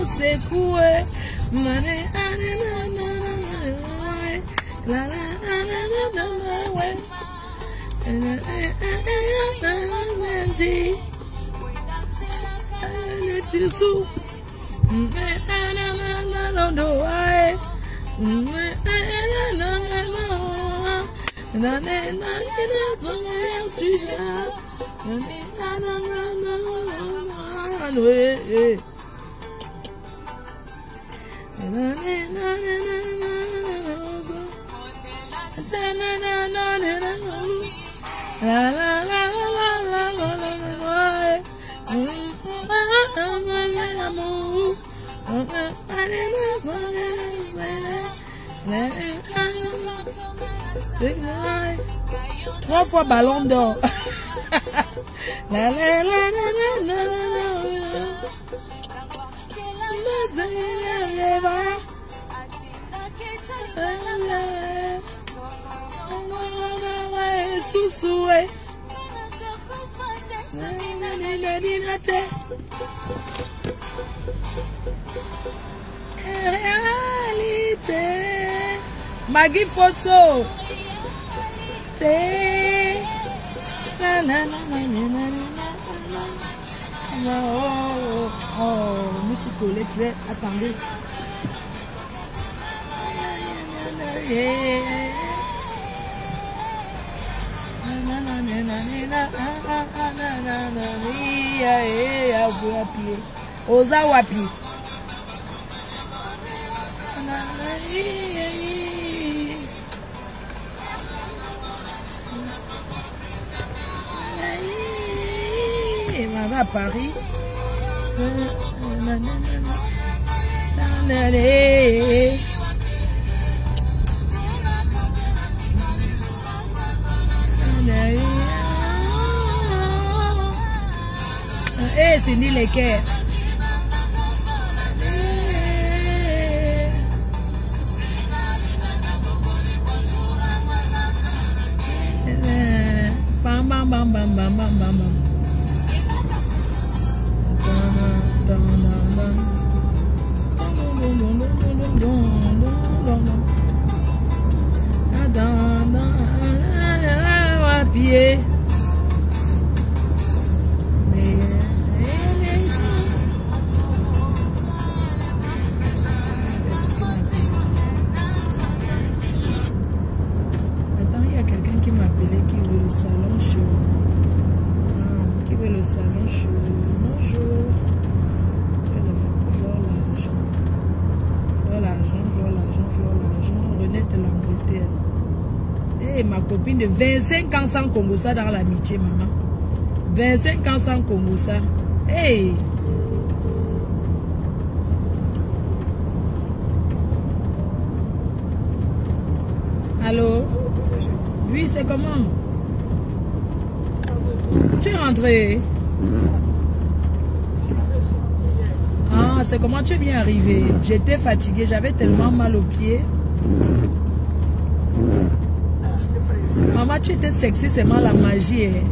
secoué. Trois fois ballon d'or. Maggie photo. Oh, monsieur Colette, attendez. Oza wapi. À Paris. Eh, c'est ni les cœurs. Bam bam bam bam bam bam bam. Pied. Attends, il y a quelqu'un qui m'a appelé qui veut le salon chaud. Qui veut le salon chaud. Bonjour. René de l'Angleterre. Et ma copine de 25 ans sans Congo-ça dans l'amitié, maman. 25 ans sans Congo-ça. Hey! Allô? Oui, c'est comment? Tu es rentré? Ah, c'est comment tu es bien arrivé? J'étais fatiguée, j'avais tellement mal aux pieds. Maman, tu étais sexy, c'est mal la magie. Hein.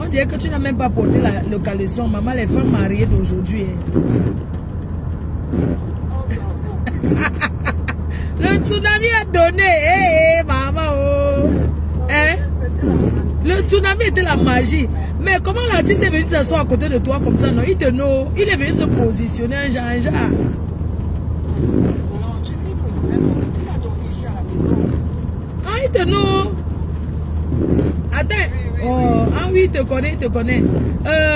On dirait que tu n'as même pas porté le caleçon. Maman, les femmes mariées d'aujourd'hui. Hein. Le tsunami a donné. Hey, maman, oh. Hein? Le tsunami était la magie. Mais comment l'artiste est venu s'asseoir à côté de toi comme ça? Non, il est venu se positionner un genre. Ah, il te know. Attends. Oh, ah oui, il te connaît.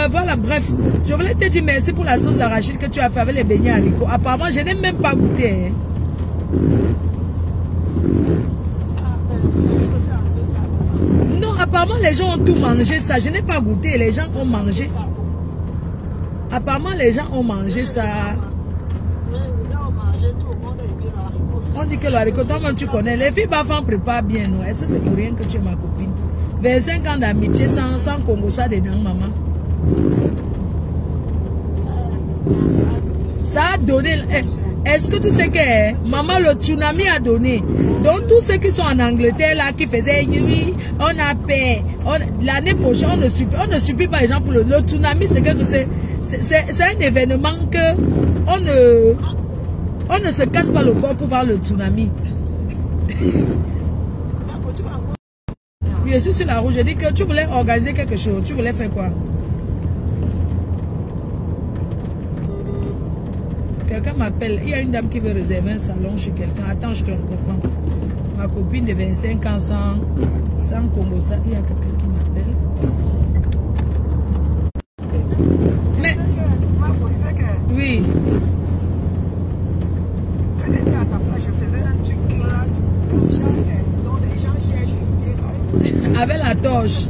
Voilà, bref. Je voulais te dire merci pour la sauce d'arachide que tu as fait avec les beignets haricots. Apparemment, je n'ai même pas goûté. Hein. Non, apparemment, les gens ont tout mangé ça. Je n'ai pas goûté. Les gens ont mangé. Apparemment, les gens ont mangé ça. On dit que le haricot, toi-même, tu connais. Les filles bafan préparent bien, non? Est-ce que c'est pour rien que tu es ma copine? 25 ans d'amitié sans Congo ça dedans, maman. Ça a donné. Est-ce que tu sais que maman, le tsunami a donné? Donc tous ceux qui sont en Angleterre là, qui faisaient oui, on a paix. L'année prochaine, on ne subit pas les gens pour le tsunami, c'est que C'est un événement que on ne se casse pas le corps pour voir le tsunami. Oui, je suis sur la route. J'ai dit que tu voulais organiser quelque chose. Tu voulais faire quoi? Quelqu'un m'appelle. Il y a une dame qui veut réserver un salon chez quelqu'un. Attends, je te reprends. Ma copine de 25 ans sans Congo. Ça, il y a quelqu'un qui m'appelle. Mais... Oui. Avec la torche.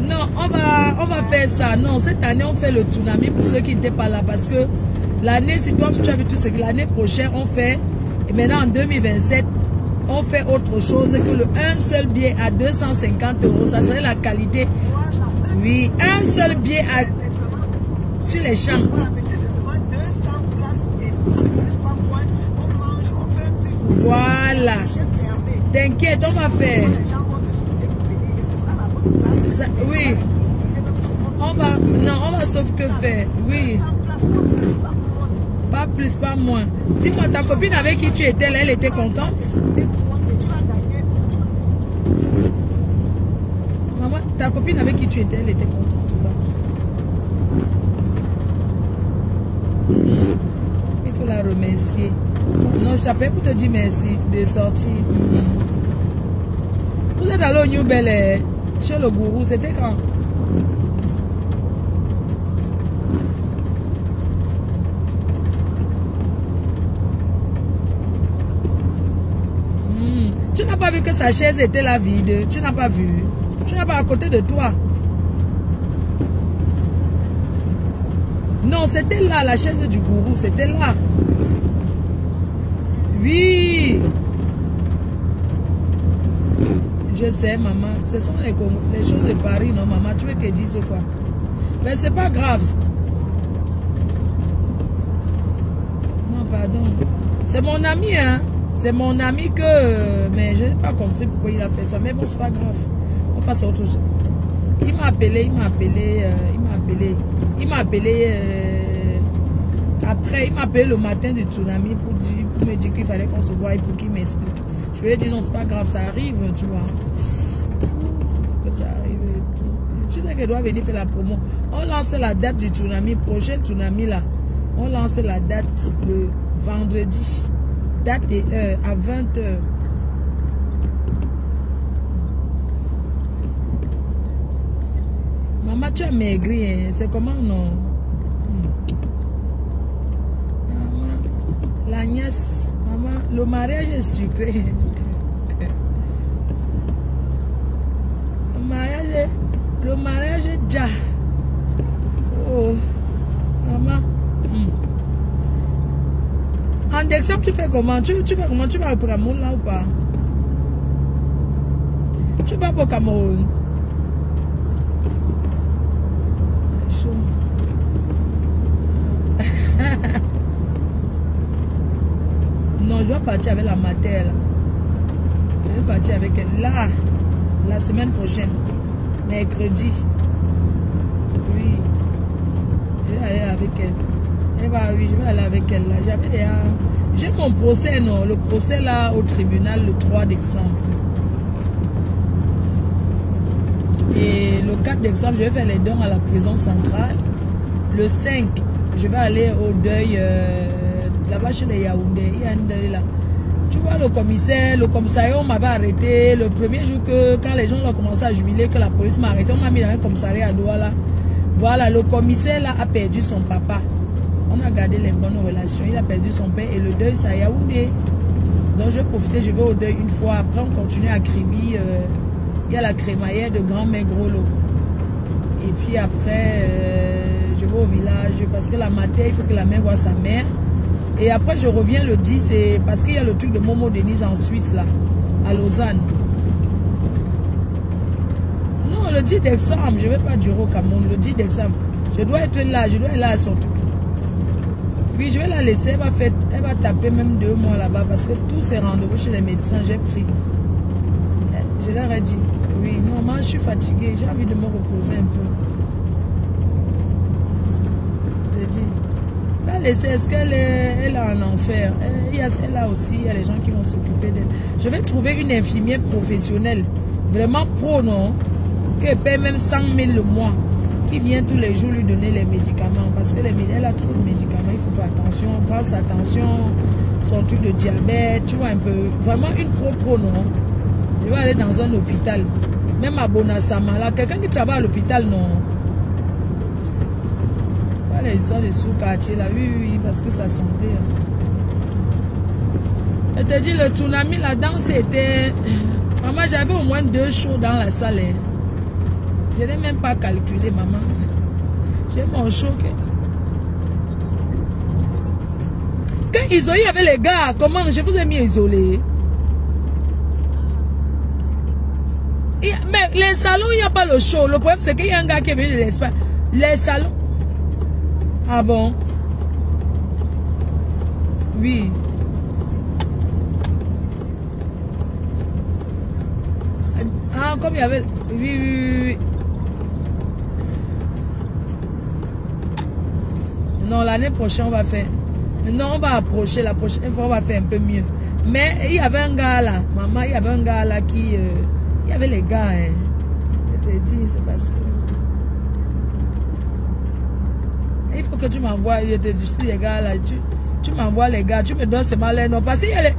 Non, on va faire ça. Non, cette année, on fait le tsunami pour ceux qui n'étaient pas là. Parce que l'année, si toi, tu as vu tout ce que l'année prochaine, on fait. Et maintenant, en 2027, on fait autre chose que un seul billet à 250 €. Ça serait la qualité. Oui, un seul billet sur les champs. Voilà. T'inquiète, on va faire. Ça, oui. On va sauf que faire. Oui. Pas plus, pas moins. Dis-moi, ta copine avec qui tu étais là, elle était contente? Maman, ta copine avec qui tu étais, elle était contente ou pas? Il faut la remercier. Non, je t'appelle pour te dire merci de sortir. Vous êtes allé au New Bel Air, chez le gourou, c'était quand? Tu n'as pas vu que sa chaise était là vide? Tu n'as pas vu? Tu n'as pas à côté de toi? Non, c'était là, la chaise du gourou, c'était là. Oui. Je sais, maman. Ce sont les choses de Paris, non, maman? Tu veux qu'elle dise quoi? Mais c'est pas grave. Non, pardon. C'est mon ami, hein? C'est mon ami que... Mais je n'ai pas compris pourquoi il a fait ça. Mais bon, c'est pas grave. On passe à autre chose. Il m'a appelé, après, il m'a appelé le matin du tsunami pour me dire qu'il fallait qu'on se voie et pour qu'il m'explique. Je lui ai dit non, c'est pas grave, ça arrive, tu vois. Que ça arrive et tout. Tu sais qu'elle doit venir faire la promo. On lance la date du tsunami, prochain tsunami là. On lance la date le vendredi. Date et heure à 20 h. Maman, tu as maigri, hein? C'est comment non? Maman, la nièce, maman, le mariage est sucré. Le mariage est déjà. Oh, maman. En décembre, tu fais comment? Tu fais comment? Tu vas au Cameroun là ou pas? Tu vas pas au Cameroun? Non, je dois partir avec la mater là. Je vais partir avec elle là, la semaine prochaine, mercredi. Oui, je vais aller avec elle. Eh ben oui, je vais aller avec elle là. J'avais déjà... J'ai mon procès, non, le procès là au tribunal le 3 décembre. Et le 4 décembre, je vais faire les dons à la prison centrale. Le 5, je vais aller au deuil là-bas chez les Yaoundé. Il y a un deuil là. Tu vois le commissariat, on m'avait arrêté. Le premier jour que, quand les gens ont commencé à jubiler, que la police m'a arrêté, on m'a mis dans un commissariat à Douala. Voilà, le commissaire là a perdu son papa. On a gardé les bonnes relations. Il a perdu son père et le deuil, c'est à Yaoundé. Donc je vais profiter, je vais au deuil une fois. Après, on continue à Kribi. Il y a la crémaillère de Grand-Mère Groslo. Et puis après, je vais au village parce que la matin, il faut que la mère voie sa mère. Et après, je reviens le 10, parce qu'il y a le truc de Momo Denise en Suisse, là, à Lausanne. Non, le 10 décembre, je ne vais pas durer au Cameroun. Le 10 décembre, je dois être là, à son truc. Oui, je vais la laisser, elle va taper même 2 mois là-bas parce que tous ces rendez-vous chez les médecins, j'ai pris. Je leur ai dit, oui, non, moi je suis fatiguée, j'ai envie de me reposer un peu. laisser, est-ce qu'elle est en enfer? Elle a aussi, il y a les gens qui vont s'occuper d'elle. Je vais trouver une infirmière professionnelle, vraiment pro, non? Qui paie même 100 000 le mois, qui vient tous les jours lui donner les médicaments. Parce que elle a trop de médicaments, il faut faire attention, prendre sa tension, son truc de diabète, tu vois un peu. Vraiment une pro, non? Je vais aller dans un hôpital. Même à Bonasama, là, quelqu'un qui travaille à l'hôpital, non? Les histoires de sous-quartier là, oui, parce que ça sentait. Je te dis, le tsunami là-dedans, c'était. Maman, j'avais au moins 2 shows dans la salle. Je n'ai même pas calculé, maman. J'ai mon show. Quand ils ont eu avec les gars, comment je vous ai mis isolé? Mais les salons, il n'y a pas le show. Le problème, c'est qu'il y a un gars qui est venu de l'Espagne. Les salons. Ah bon? Oui. Ah, comme il y avait... Oui. Non, l'année prochaine, on va faire... Non, on va approcher. La prochaine fois, on va faire un peu mieux. Mais il y avait un gars là. Maman, il y avait un gars là qui... Il y avait les gars, hein. Je te dis, c'est parce que... Il faut que tu m'envoies, je te dis, les gars là, tu m'envoies les gars, tu me donnes ces malins, non, parce qu'il y a les...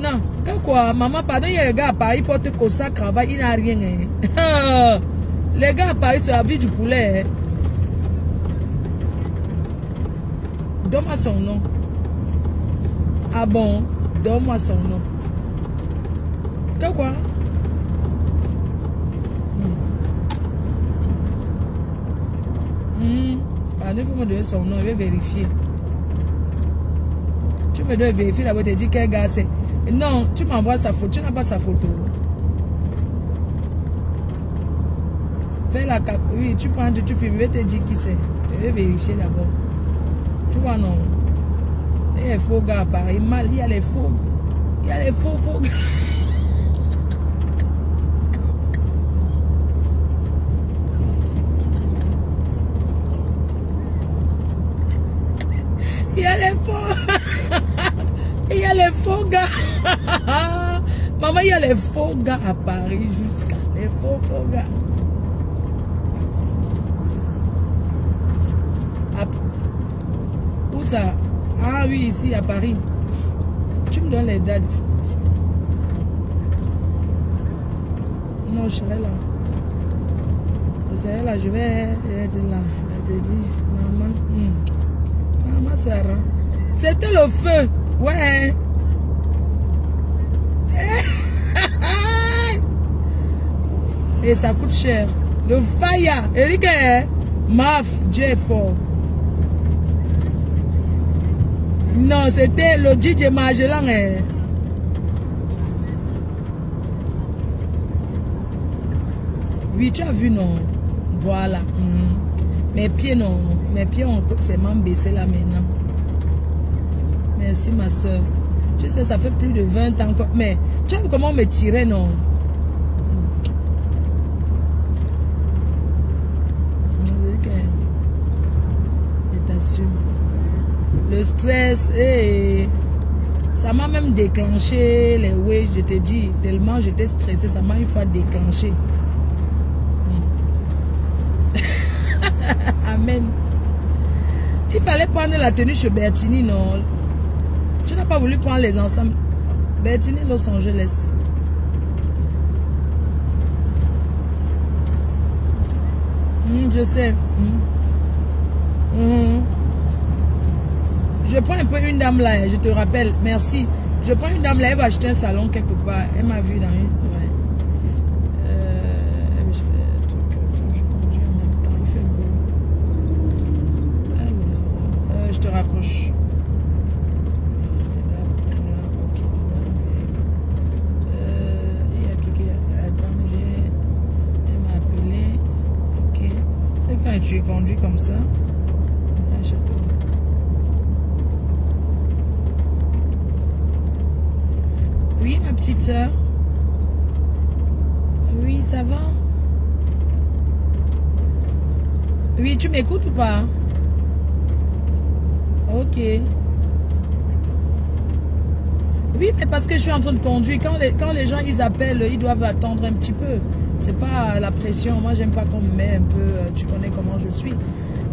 Non, quoi, maman, pardon, il y a les gars à Paris, ils portent ça, cravate, il n'a rien, hein. Les gars à Paris, c'est la vie du poulet, hein. Donne-moi son nom. Ah bon, donne-moi son nom. Quoi? Il faut me donner son nom, je vais vérifier. Tu me dois vérifier d'abord, tu dis quel gars c'est. Non, tu m'envoies sa photo, tu n'as pas sa photo. Fais la cap. Oui, tu prends, tu filmes, je vais te dire qui c'est. Je vais vérifier d'abord. Tu vois, non? Il y a les faux gars à Paris. Mal, il y a les faux. Il y a les faux gars. Il y a les faux. Il y a les faux gars. Maman, il y a les faux gars à Paris jusqu'à les faux gars. Où ça? Ah oui, ici à Paris. Tu me donnes les dates. Non, je serai là. Je serai là, je vais être là. Je te dis, maman. Maman Sarah. C'était le feu. Ouais. Et ça coûte cher. Le fire. Eric, maf, Dieu est fort. Non, c'était le DJ Magellan. Oui, tu as vu, non? Voilà. Mes pieds, non. Mes pieds ont totalement baissé là maintenant. Merci, ma soeur. Tu sais, ça fait plus de 20 ans. Mais tu as vu comment on me tirait, non? Je t'assure. Le stress, ça m'a même déclenché les waves, je te dis. Tellement j'étais stressée, ça m'a une fois déclenché. Amen. Il fallait prendre la tenue chez Bertini, non? Tu n'as pas voulu prendre les ensembles. Bertini, Los Angeles. Je sais. Je prends un peu une dame là, je te rappelle. Merci. Je prends une dame là, elle va acheter un salon quelque part. Elle m'a vu dans une... Ouais. Je fais un truc, je conduis en même temps. Il fait beau. Alors, je te raccroche. Il y a qui attends, elle m'a appelé. Ok. C'est quand tu conduis comme ça. Achète. Oui, ma petite soeur. Oui. Oui, ça va? Oui, tu m'écoutes ou pas? Ok. Oui, mais parce que je suis en train de conduire. Quand les gens, ils appellent, ils doivent attendre un petit peu. C'est pas la pression. Moi, j'aime pas qu'on me met un peu... tu connais comment je suis.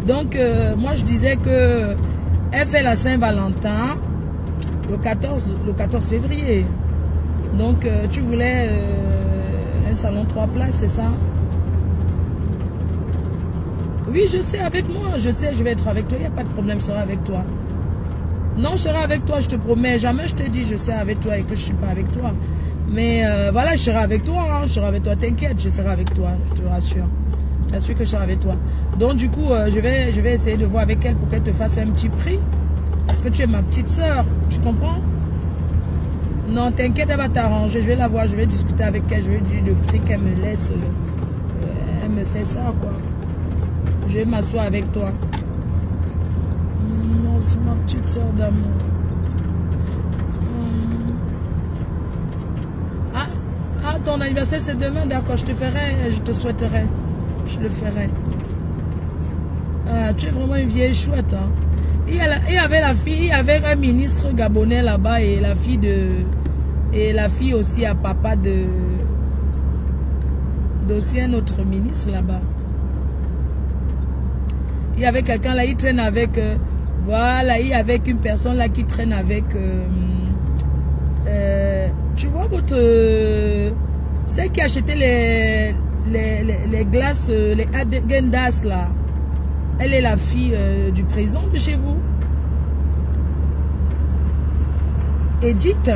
Donc, moi, je disais que elle fait la Saint-Valentin le 14 février. Donc, tu voulais un salon 3 places, c'est ça? Oui, je sais, avec moi. Je sais, je vais être avec toi. Il n'y a pas de problème, je serai avec toi. Non, je serai avec toi, je te promets. Jamais je te dis je serai avec toi et que je ne suis pas avec toi. Mais voilà, je serai avec toi. Hein, je serai avec toi, t'inquiète, je serai avec toi, je te rassure. Je t'assure que je serai avec toi. Donc, du coup, je vais essayer de voir avec elle pour qu'elle te fasse un petit prix. Parce que tu es ma petite soeur, tu comprends? Non, t'inquiète, elle va t'arranger. Je vais la voir, je vais discuter avec elle. Je vais lui dire le prix qu'elle me laisse. Elle me fait ça, quoi. Je vais m'asseoir avec toi. Non, c'est ma petite soeur d'amour. Ah, ton anniversaire c'est demain, d'accord. Je te ferai, je te souhaiterai. Je le ferai. Ah, tu es vraiment une vieille chouette, hein. Il y avait la fille, il y avait un ministre gabonais là-bas et la fille de... Et la fille aussi à papa d'aussi un autre ministre là-bas. Il y avait quelqu'un là, il traîne avec... voilà, il y avait une personne là qui traîne avec... tu vois votre... celle qui achetait les glaces, les Agendas là. Elle est la fille du président de chez vous. Edith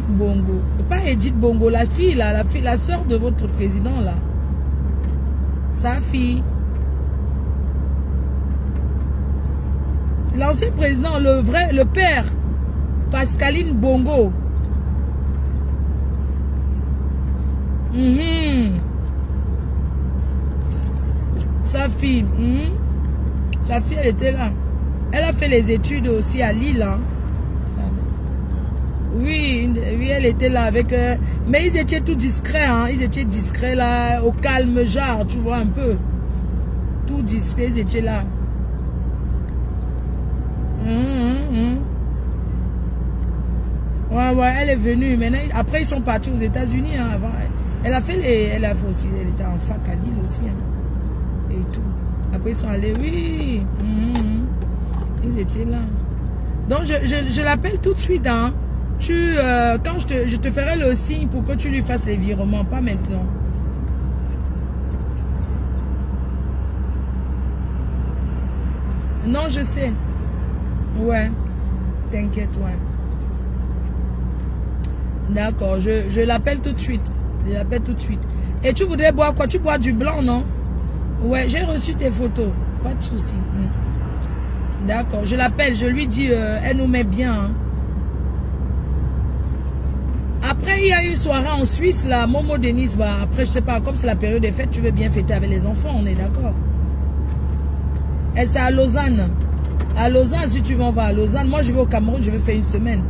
Bongo. Pas Edith Bongo, la fille là, la soeur de votre président là. Sa fille. L'ancien président, le père, Pascaline Bongo. Sa fille, sa fille, elle était là. Elle a fait les études aussi à Lille. Hein. Oui, elle était là avec... mais ils étaient tout discrets, hein. Ils étaient discrets là, au calme genre, tu vois un peu. Tout discrets, ils étaient là. Ouais, elle est venue. Maintenant, après, ils sont partis aux États-Unis. Hein, avant. Elle a fait aussi, elle était en fac à Lille aussi. Hein. Et tout. Après, ils sont allés, oui. Ils étaient là. Donc, je l'appelle tout de suite. Hein. Quand je te ferai le signe pour que tu lui fasses les virements, pas maintenant. Non, je sais. Ouais. T'inquiète, ouais. D'accord, je l'appelle tout de suite. Je l'appelle tout de suite. Et tu voudrais boire quoi? Tu bois du blanc, non? Ouais, j'ai reçu tes photos. Pas de souci. D'accord, je l'appelle, je lui dis, elle nous met bien. Hein. Après, il y a eu une soirée en Suisse, là, Momo Denise. Bah, après, je sais pas, comme c'est la période des fêtes, tu veux bien fêter avec les enfants, on est d'accord. Elle, c'est à Lausanne. À Lausanne, si tu veux, on va à Lausanne. Moi, je vais au Cameroun, je vais faire une semaine.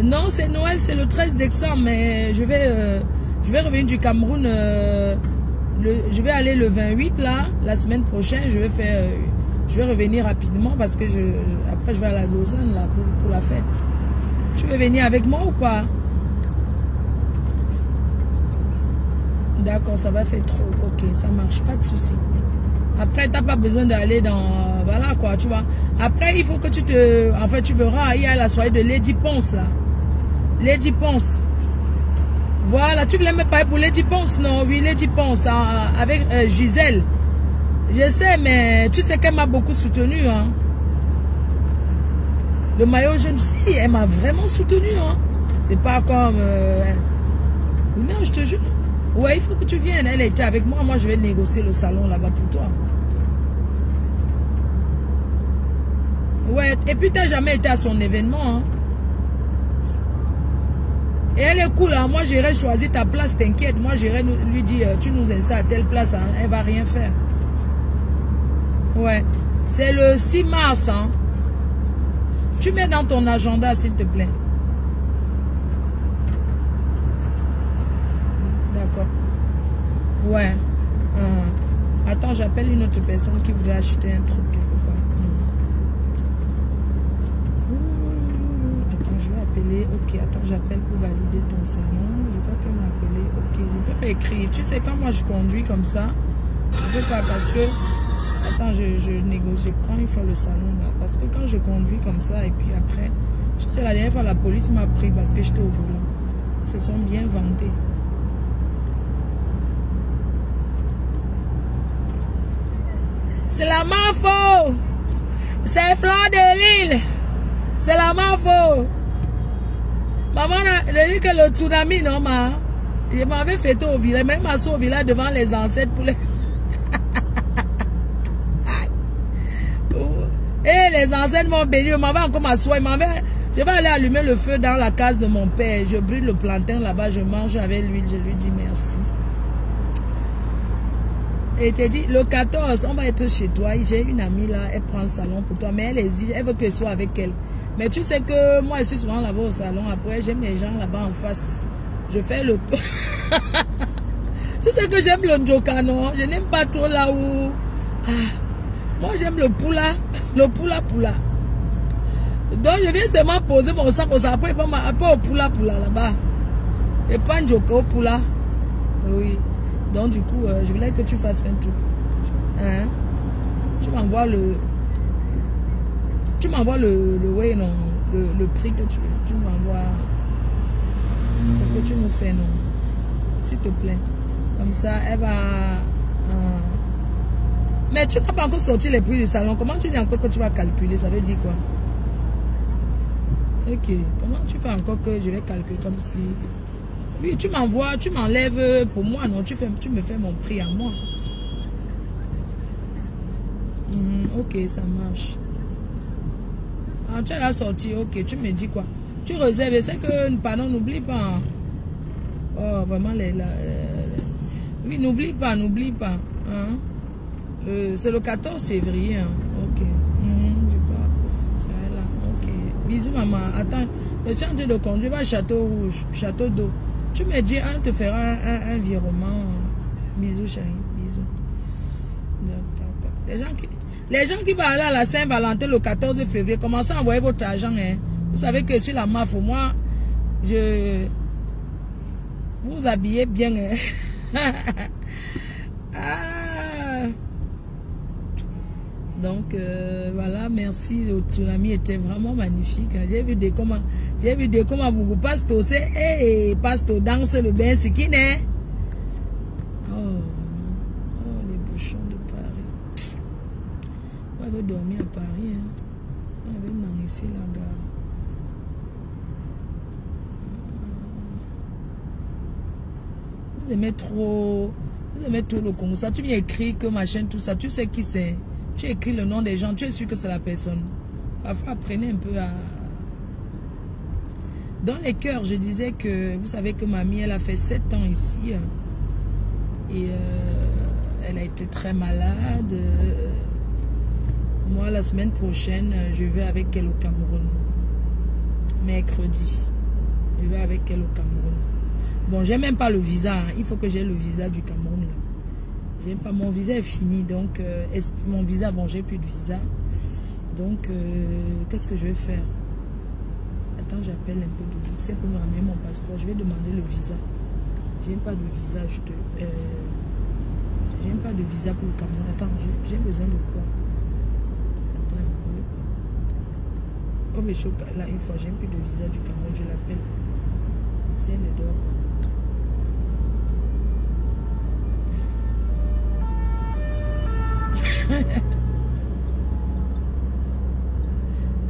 Non, c'est Noël, c'est le 13 décembre, mais je vais revenir du Cameroun. Je vais aller le 28 là, la semaine prochaine. Je vais revenir rapidement parce que après je vais à la Lausanne là pour la fête. Tu veux venir avec moi ou pas? D'accord, ça va faire trop. Ok, ça marche, pas de souci. Après, t'as pas besoin d'aller dans... Voilà quoi, tu vois. Après, il faut que tu te... En fait, tu verras, il y a la soirée de Lady Ponce là. Lady Ponce. Voilà, tu voulais me parler pour Lady Ponce, non? Oui, Lady Ponce, avec Gisèle. Je sais, mais tu sais qu'elle m'a beaucoup soutenu, hein. Le maillot jaune, si, elle m'a vraiment soutenu, hein. C'est pas comme... Non, je te jure. Ouais, il faut que tu viennes. Elle était avec moi. Moi, je vais négocier le salon là-bas pour toi. Ouais, et puis tu n'as jamais été à son événement, hein. Et elle est cool, hein. Moi j'irai choisir ta place, t'inquiète. Moi j'irai lui dire, tu nous installes à telle place, hein. Elle va rien faire. Ouais. C'est le 6 mars, hein. Tu mets dans ton agenda, s'il te plaît. j'appelle une autre personne qui voudrait acheter un truc quelque part. Attends, je vais appeler. Ok, attends, j'appelle pour valider ton salon. Je crois qu'elle m'a appelé. Ok, je ne peux pas écrire. Tu sais, quand moi je conduis comme ça, je ne peux pas parce que... Attends, je négocie. Je prends une fois le salon là. Parce que quand je conduis comme ça et puis après... Tu sais, la dernière fois, la police m'a pris parce que j'étais au volant. Ils se sont bien vantés. C'est la MAFO. C'est Fleur de Lille. C'est la MAFO. Maman a dit que le tsunami, non, je m'avais fêté au village, même assis au village devant les ancêtres pour les... Et les ancêtres m'ont béni, ils m'avaient encore m'asseoir, je vais aller allumer le feu dans la case de mon père. Je brûle le plantain là-bas, je mange avec l'huile, je lui dis merci. Et il te dit, le 14, on va être chez toi. J'ai une amie là, elle prend le salon pour toi, mais elle hésite, elle veut que je sois avec elle. Mais tu sais que moi, je suis souvent là-bas au salon. Après, j'aime les gens là-bas en face. Je fais le... Tu sais que j'aime le njoka, non? Je n'aime pas trop là où... Ah, moi, j'aime le poula. Le poula. Donc, je viens seulement poser mon sac au sac. Après, au poula là-bas. Et pas njoka au poula. Oui. Donc, du coup, je voulais que tu fasses un truc. Hein? Tu m'envoies le... Tu m'envoies le prix que tu m'envoies. Ce que tu nous fais, non? S'il te plaît. Comme ça, elle va... Mais tu n'as pas encore sorti les prix du salon. Comment tu dis encore que tu vas calculer? Ça veut dire quoi? Ok. Comment tu fais encore que je vais calculer comme si... Oui, tu m'envoies, tu m'enlèves pour moi, non? Tu me fais mon prix à moi. Ok, ça marche. Ah, tu as la sortie, ok, tu me dis quoi? Tu réserves, c'est que, pardon, n'oublie pas. Hein. Oh, vraiment, oui, n'oublie pas. Hein? C'est le 14 février, hein. Ok. Je crois. C'est là, ok. Bisous, maman. Attends, je suis en train de conduire à Château Rouge, Château d'eau. Tu me dis, on te fera un virement. Bisous, chérie, bisous. Les gens qui vont aller à la Saint-Valentin le 14 février, commencez à envoyer votre argent. Hein. Vous savez que sur la MAFO, moi, vous habillez bien. Hein. Ah. Donc, voilà, merci. Le tsunami était vraiment magnifique. Hein. J'ai vu des comment vous pasteur, c'est pasteur danse le bain, c'est qui n'est? Les bouchons de Paris. On va dormir à Paris. Hein. On va venir ici, la gare. Vous aimez trop le Congo. Ça, tu viens écrire que machin, tout ça. Tu sais qui c'est. Tu écris le nom des gens. Tu es sûr que c'est la personne. Parfois, apprenez un peu à... Dans les cœurs, je disais que... Vous savez que mamie, elle a fait 7 ans ici. Et elle a été très malade. Moi, la semaine prochaine, je vais avec elle au Cameroun. Mercredi. Je vais avec elle au Cameroun. Bon, j'ai même pas le visa. Hein. Il faut que j'ai le visa du Cameroun. Là. Pas, mon visa est fini. Donc, mon visa, bon, j'ai plus de visa. Donc, qu'est-ce que je vais faire? Attends, j'appelle un peu de luxe pour me ramener mon passeport. Je vais demander le visa. J'ai pas de visa. J'ai pas de visa pour le Cameroun. Attends, j'ai besoin de quoi? Attends un peu. Comme je suis là une fois, j'ai plus de visa du Cameroun, je l'appelle. Si elle ne dort pas.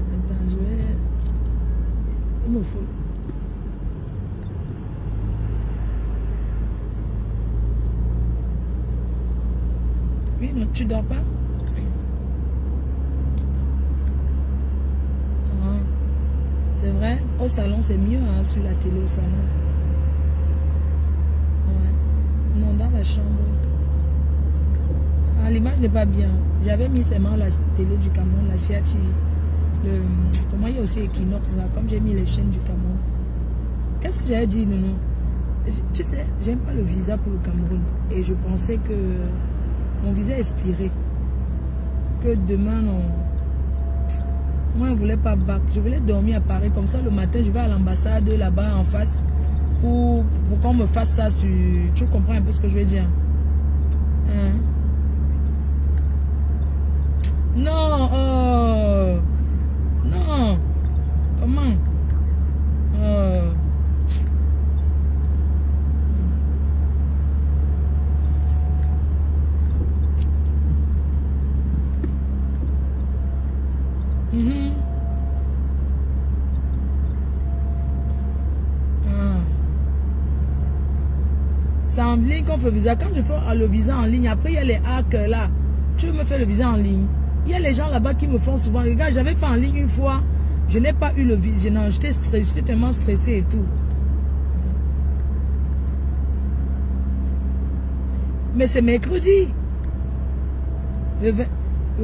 Attends, je vais... Il me faut... Oui, non, tu dors pas? C'est vrai, au salon c'est mieux, hein, sur la télé au salon. Ouais. Non, dans la chambre. Ah, l'image n'est pas bien. J'avais mis seulement la télé du Cameroun, la CIA TV. Comment il y a aussi Equinox là, comme j'ai mis les chaînes du Cameroun. Qu'est-ce que j'avais dit, non? Tu sais, j'aime pas le visa pour le Cameroun. Et je pensais que Mon visa est expiré. Que demain, non. Moi, je ne voulais pas bac. Je voulais dormir à Paris. Comme ça, le matin, je vais à l'ambassade là-bas en face pour qu'on me fasse ça sur... Tu comprends un peu ce que je veux dire? Hein? Non, oh. Non. Comment? Oh. C'est en ligne qu'on fait le visa. Quand je fais le visa en ligne, après il y a les hacks là. Tu me fais le visa en ligne. Il y a les gens là-bas qui me font souvent. Regarde, j'avais fait en ligne une fois. Je n'ai pas eu le visa. Non, j'étais stressé, j'étais tellement stressé et tout. Mais c'est mercredi. Le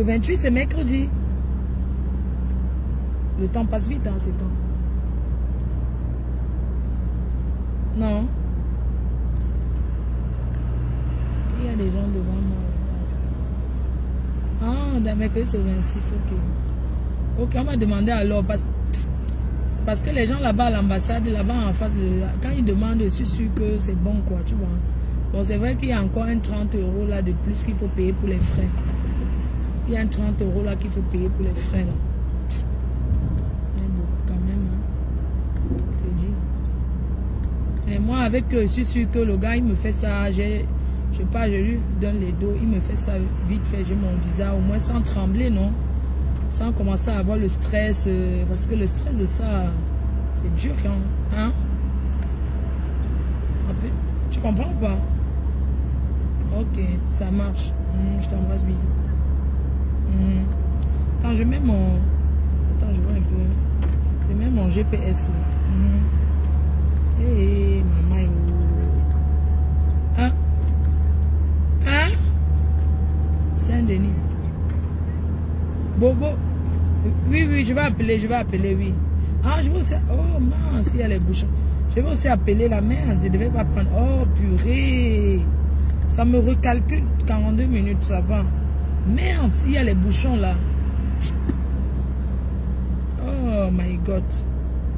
28, c'est mercredi. Le temps passe vite, hein, c'est quand? Non. Il y a des gens devant moi. Ah, d'un mercredi, c'est 26, ok. Ok, on m'a demandé alors, c'est parce que les gens là-bas à l'ambassade, là-bas en face, quand ils demandent, je suis sûr que c'est bon, quoi, tu vois. Bon, c'est vrai qu'il y a encore un 30 € là de plus qu'il faut payer pour les frais. Il y a un 30 € là qu'il faut payer pour les frais, là. Mais bon, quand même, hein. Je te dis. Et moi, avec eux, je suis sûr que le gars, il me fait ça, je sais pas, je lui donne les dos, il me fait ça vite fait, j'ai mon visa, au moins sans trembler, non? Sans commencer à avoir le stress, parce que le stress de ça, c'est dur quand même, hein? Tu comprends ou pas? Ok, ça marche. Je t'embrasse, bisous. Quand je mets mon... Attends, je vois un peu. Je mets mon GPS là. Hey, maman. Hein? Hein? Saint-Denis. Bobo. Oui, oui, je vais appeler, oui. Ah, je vais aussi... Oh, mince, il y a les bouchons. Je vais aussi appeler la mère. Je ne devais pas prendre... Oh, purée. Ça me recalcule 42 minutes, ça va. Merde, il y a les bouchons là. Oh my God.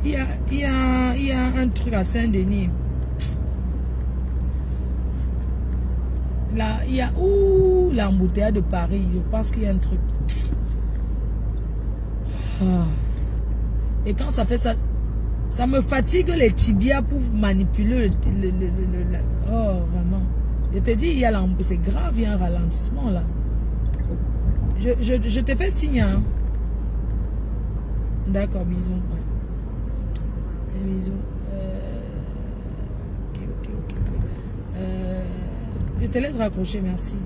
Il y a un truc à Saint-Denis. Là, il y a l'embouteillage de Paris. Je pense qu'il y a un truc. Et quand ça fait ça, ça me fatigue les tibias pour manipuler oh, vraiment. Je te dis, c'est grave, il y a un ralentissement là. Je te fais signe. Hein? D'accord, bisous. Ouais. Bisous. Ok. Je te laisse raccrocher, merci.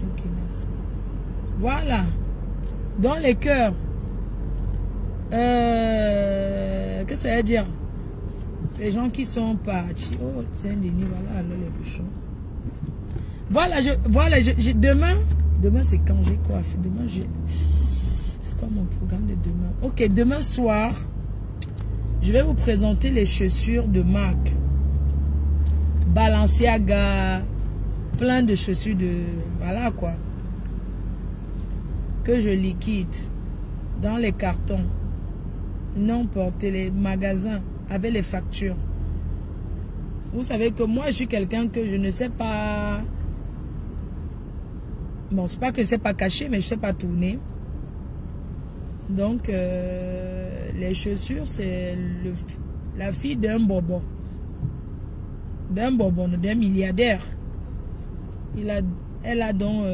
Ok, merci. Voilà. Dans les cœurs. Qu'est-ce que ça veut dire? Les gens qui sont partis. Oh, Saint-Denis, voilà, alors les bouchons. Voilà, demain c'est quand j'ai quoi? Demain, c'est quoi mon programme de demain? Ok, demain soir, je vais vous présenter les chaussures de marque. Balenciaga, plein de chaussures de... Voilà quoi. Que je liquide dans les cartons. N'importe les magasins avec les factures. Vous savez que moi, je suis quelqu'un que je ne sais pas... Bon, c'est pas que je ne sais pas cacher, mais je ne sais pas tourner. Donc, les chaussures, c'est la fille d'un bobo. D'un bobo, d'un milliardaire. Elle a donc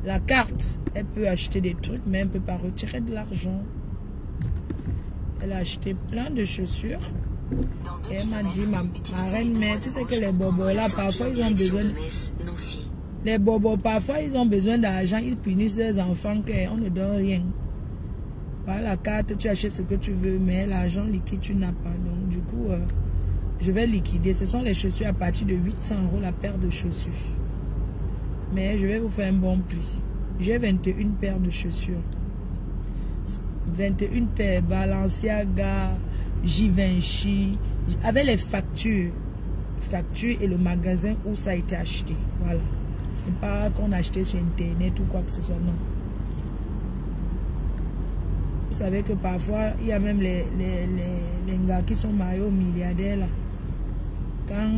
la carte. Elle peut acheter des trucs, mais elle ne peut pas retirer de l'argent. Elle a acheté plein de chaussures. Et elle m'a dit, ma reine, mais tu sais que les bobos là, parfois ils ont besoin... Les bobos, parfois ils ont besoin d'argent, ils punissent leurs enfants qu'on ne donne rien. Par la carte, tu achètes ce que tu veux, mais l'argent liquide, tu n'as pas. Donc du coup, je vais liquider. Ce sont les chaussures à partir de 800 € la paire de chaussures. Mais je vais vous faire un bon prix. J'ai 21 paires de chaussures. 21 paires Balenciaga, Givenchy, avec les factures et le magasin où ça a été acheté. Voilà. C'est pas qu'on a acheté sur internet ou quoi que ce soit, non. Vous savez que parfois, il y a même les gars qui sont mariés aux milliardaires là. Quand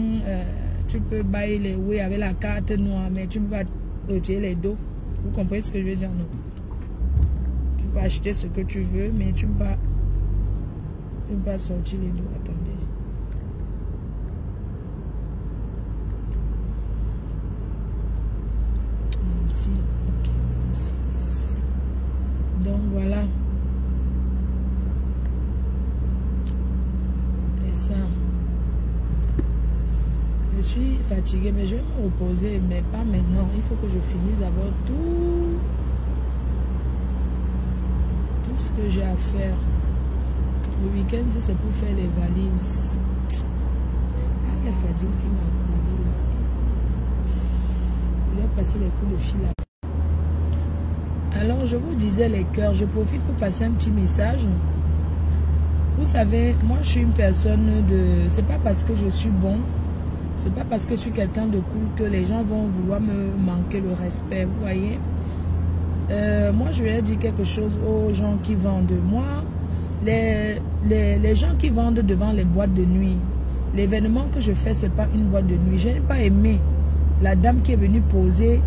tu peux bailler les oui avec la carte noire, mais tu ne peux pas retirer les dos. Vous comprenez ce que je veux dire, non? Tu peux acheter ce que tu veux, mais tu ne peux pas sortir les dos. Attendez. Ici, ok, ici. Donc voilà. Et ça. Je suis fatiguée, mais je vais me reposer, mais pas maintenant. Il faut que je finisse d'abord tout ce que j'ai à faire. Le week-end, c'est pour faire les valises. Ah, il y a Fadil qui m'a appelé là. Il a passé les coups de fil là. Alors, je vous disais les cœurs, je profite pour passer un petit message. Vous savez, moi, je suis une personne de... C'est pas parce que je suis bon, c'est pas parce que je suis quelqu'un de cool que les gens vont vouloir me manquer le respect, vous voyez. Moi, je vais dire quelque chose aux gens qui vendent. Moi, les gens qui vendent devant les boîtes de nuit, l'événement que je fais, c'est pas une boîte de nuit. Je n'ai pas aimé la dame qui est venue poser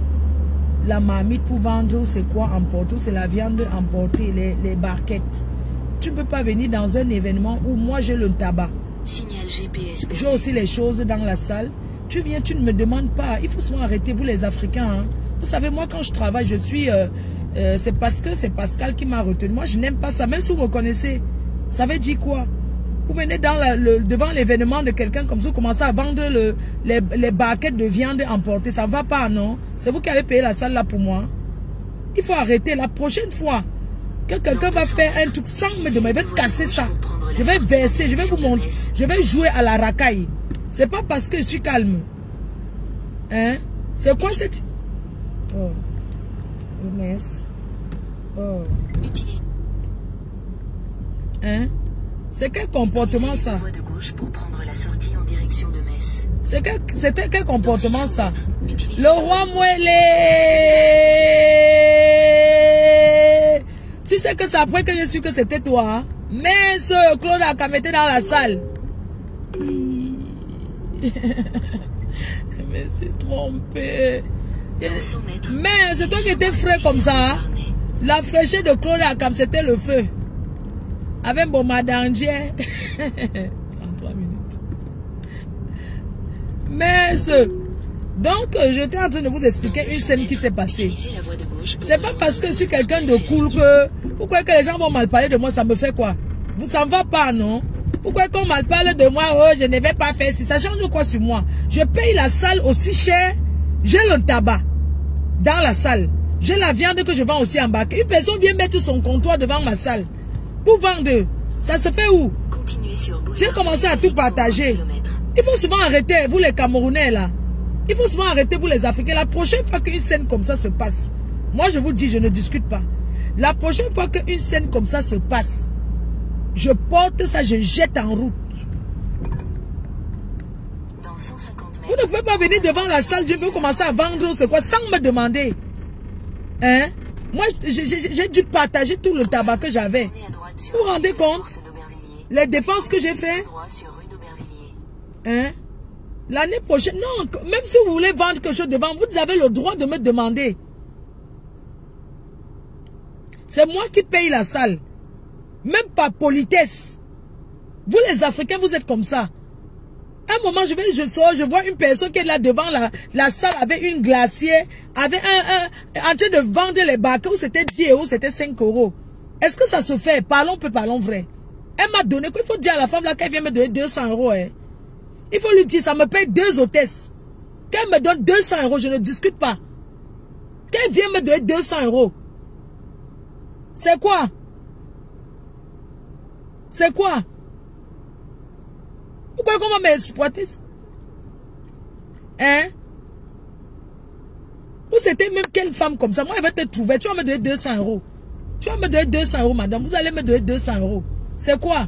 la marmite pour vendre, c'est quoi emporter, c'est la viande emportée, les barquettes. Tu ne peux pas venir dans un événement où moi j'ai le tabac. Signal GPS. J'ai aussi les choses dans la salle. Tu viens, tu ne me demandes pas. Il faut souvent arrêter, vous les Africains. Hein. Vous savez, moi quand je travaille, je suis... c'est parce que c'est Pascal qui m'a retenu. Moi, je n'aime pas ça. Même si vous me connaissez, ça veut dire quoi? Vous venez devant l'événement de quelqu'un comme ça, vous commencez à vendre les barquettes de viande emportées. Ça ne va pas, non? C'est vous qui avez payé la salle là pour moi. Il faut arrêter. La prochaine fois que quelqu'un va faire un truc sans me demander, je vais casser ça. Je vais verser, je vais vous montrer. Je vais jouer à la racaille. C'est pas parce que je suis calme. Hein? C'est quoi cette... Oh. Mess. Oh. Hein? C'est quel comportement ça? Voie de gauche pour prendre la sortie en direction de Metz. C'était quel comportement ça? Le roi Mouélé! Tu sais que c'est après que je suis que c'était toi. Hein? Mais ce Claude Akam était dans la salle. Je me suis trompé. Mais c'est toi qui étais frais comme ça. Hein? La fraîcheur de Claude Akam, c'était le feu. Avec mon madangier. 33 minutes. Mais donc, j'étais en train de vous expliquer une scène qui s'est passée. C'est pas parce que je suis quelqu'un de cool que... Pourquoi que les gens vont mal parler de moi, ça me fait quoi? Vous, ça ne va pas, non? Pourquoi qu'on mal parle de moi? Oh, je ne vais pas faire si ça change quoi sur moi? Je paye la salle aussi cher. J'ai le tabac dans la salle. J'ai la viande que je vends aussi en bas. Une personne vient mettre son comptoir devant ma salle pour vendre. Ça se fait où? J'ai commencé à tout partager. Il faut souvent arrêter, vous les Camerounais là. Il faut souvent arrêter, vous les Africains. La prochaine fois qu'une scène comme ça se passe, moi je vous dis, je ne discute pas. La prochaine fois qu'une scène comme ça se passe, je porte ça, je jette en route. Dans 150 mètres, vous ne pouvez pas venir devant la salle, je veux commencer à vendre, c'est quoi, sans me demander. Hein? Moi, j'ai dû partager tout le tabac que j'avais. Vous vous rendez compte? Les dépenses que j'ai fait? Hein? L'année prochaine, non, même si vous voulez vendre quelque chose devant, vous avez le droit de me demander. C'est moi qui paye la salle. Même par politesse. Vous les Africains, vous êtes comme ça. À un moment, je sors, je vois une personne qui est là devant la salle avec une glacier, avec en train de vendre les bacs où c'était 10 €, c'était 5 €. Est-ce que ça se fait? Parlons vrai. Elle m'a donné, il faut dire à la femme là qu'elle vient me donner 200 €. Hein. Il faut lui dire, ça me paye 2 hôtesses. Qu'elle me donne 200 €, je ne discute pas. Qu'elle vienne me donner 200 €. C'est quoi? C'est quoi? Pourquoi on va m'exploiter? Hein? Vous c'était même quelle femme comme ça? Moi, elle va te trouver. Tu vas me donner 200 €. Tu vas me donner 200 €, madame. Vous allez me donner 200 €. C'est quoi?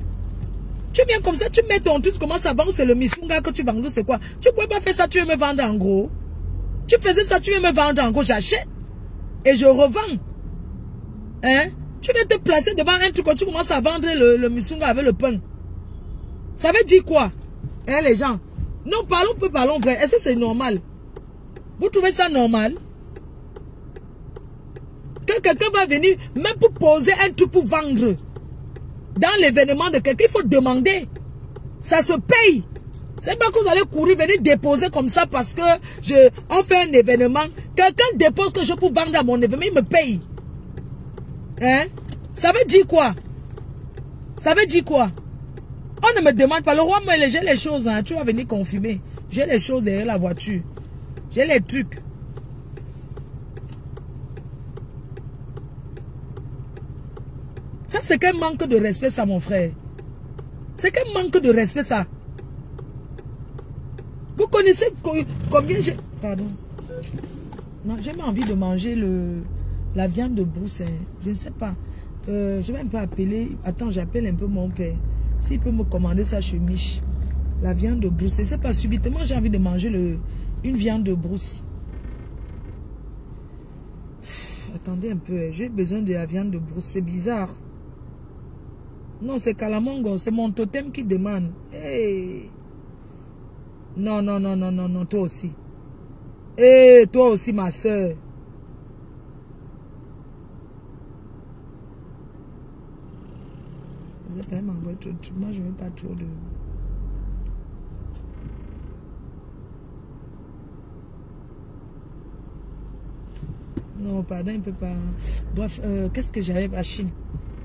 Tu viens comme ça, tu mets ton truc, tu commences à vendre, c'est le missunga que tu vends, c'est quoi? Tu ne pouvais pas faire ça, tu veux me vendre en gros. Tu faisais ça, tu viens me vendre encore, j'achète. Et je revends. Hein? Tu viens te placer devant un truc quand tu commences à vendre le musunga avec le pain. Ça veut dire quoi? Hein, les gens? Non, parlons vrai. Est-ce que c'est normal? Vous trouvez ça normal? Que quelqu'un va venir, même pour poser un truc pour vendre. Dans l'événement de quelqu'un, il faut demander. Ça se paye. C'est pas que vous allez courir, venir déposer comme ça parce que on fait un événement. Quelqu'un dépose quelque chose pour vendre à mon événement, il me paye. Hein? Ça veut dire quoi? Ça veut dire quoi? On ne me demande pas. Le roi, moi, j'ai les choses. Hein. Tu vas venir confirmer. J'ai les choses derrière la voiture. J'ai les trucs. Ça, c'est qu'un manque de respect, ça, mon frère. C'est qu'un manque de respect, ça. Vous connaissez combien j'ai... Pardon. Non, j'ai envie de manger la viande de brousse. Hein. Je ne sais pas. Je vais un peu appeler... Attends, j'appelle un peu mon père. S'il peut me commander ça chez Mich. La viande de brousse. C'est pas subitement, j'ai envie de manger une viande de brousse. Attendez un peu. J'ai besoin de la viande de brousse. C'est bizarre. Non, c'est Kalamongo. C'est mon totem qui demande. Hey. Non, non, non, non, non, non, toi aussi. Et toi aussi, ma soeur. Moi, je ne veux pas trop de... Non, pardon, il ne peut pas... Bref, qu'est-ce que j'avais à Chine?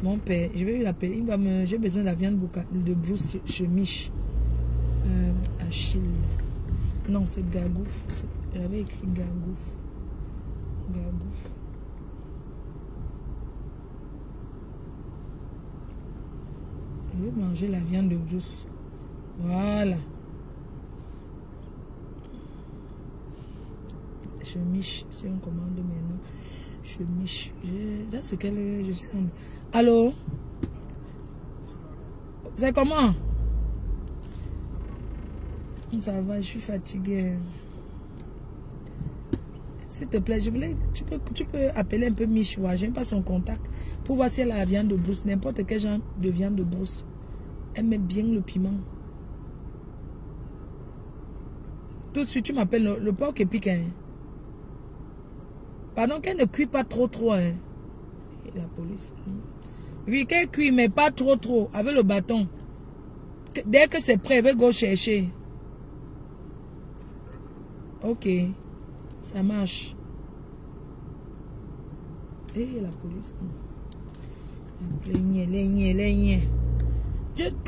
Mon père, je vais l'appeler. J'ai besoin de la viande de brousse chez Mich. Achille. Non, c'est Gagou. J'avais écrit Gagou. Gagou. Je vais manger la viande de brousse. Voilà. Chemiche. Si on commande maintenant. Chemiche. Là, c'est quelle je suis. Allô? C'est comment? Ça va, je suis fatiguée. S'il te plaît, tu peux appeler un peu Michoua. J'aime pas son contact. Pour voir si elle a la viande de brousse. N'importe quel genre de viande de brousse. Elle met bien le piment. Tout de suite, tu m'appelles le porc qui pique. Hein. Pardon, qu'elle ne cuit pas trop. Hein. Et la police. Oui, qu'elle cuit, mais pas trop. Avec le bâton. Dès que c'est prêt, elle va go chercher. Ok. Ça marche. Et la police. Les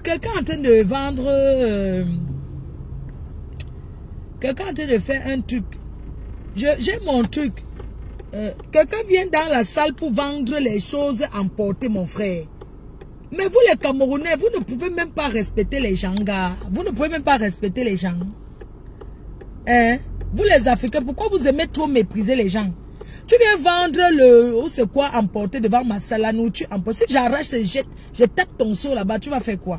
quelqu'un en train de vendre... quelqu'un en train de faire un truc. J'ai mon truc. Quelqu'un vient dans la salle pour vendre les choses emportées, mon frère. Mais vous les Camerounais, vous ne pouvez même pas respecter les gens, gars. Vous ne pouvez même pas respecter les gens. Hein? Vous les Africains, pourquoi vous aimez trop mépriser les gens? Tu viens vendre c'est quoi emporter devant ma salle, la nourriture emportée. Si j'arrache, je tape ton seau là-bas, tu vas faire quoi?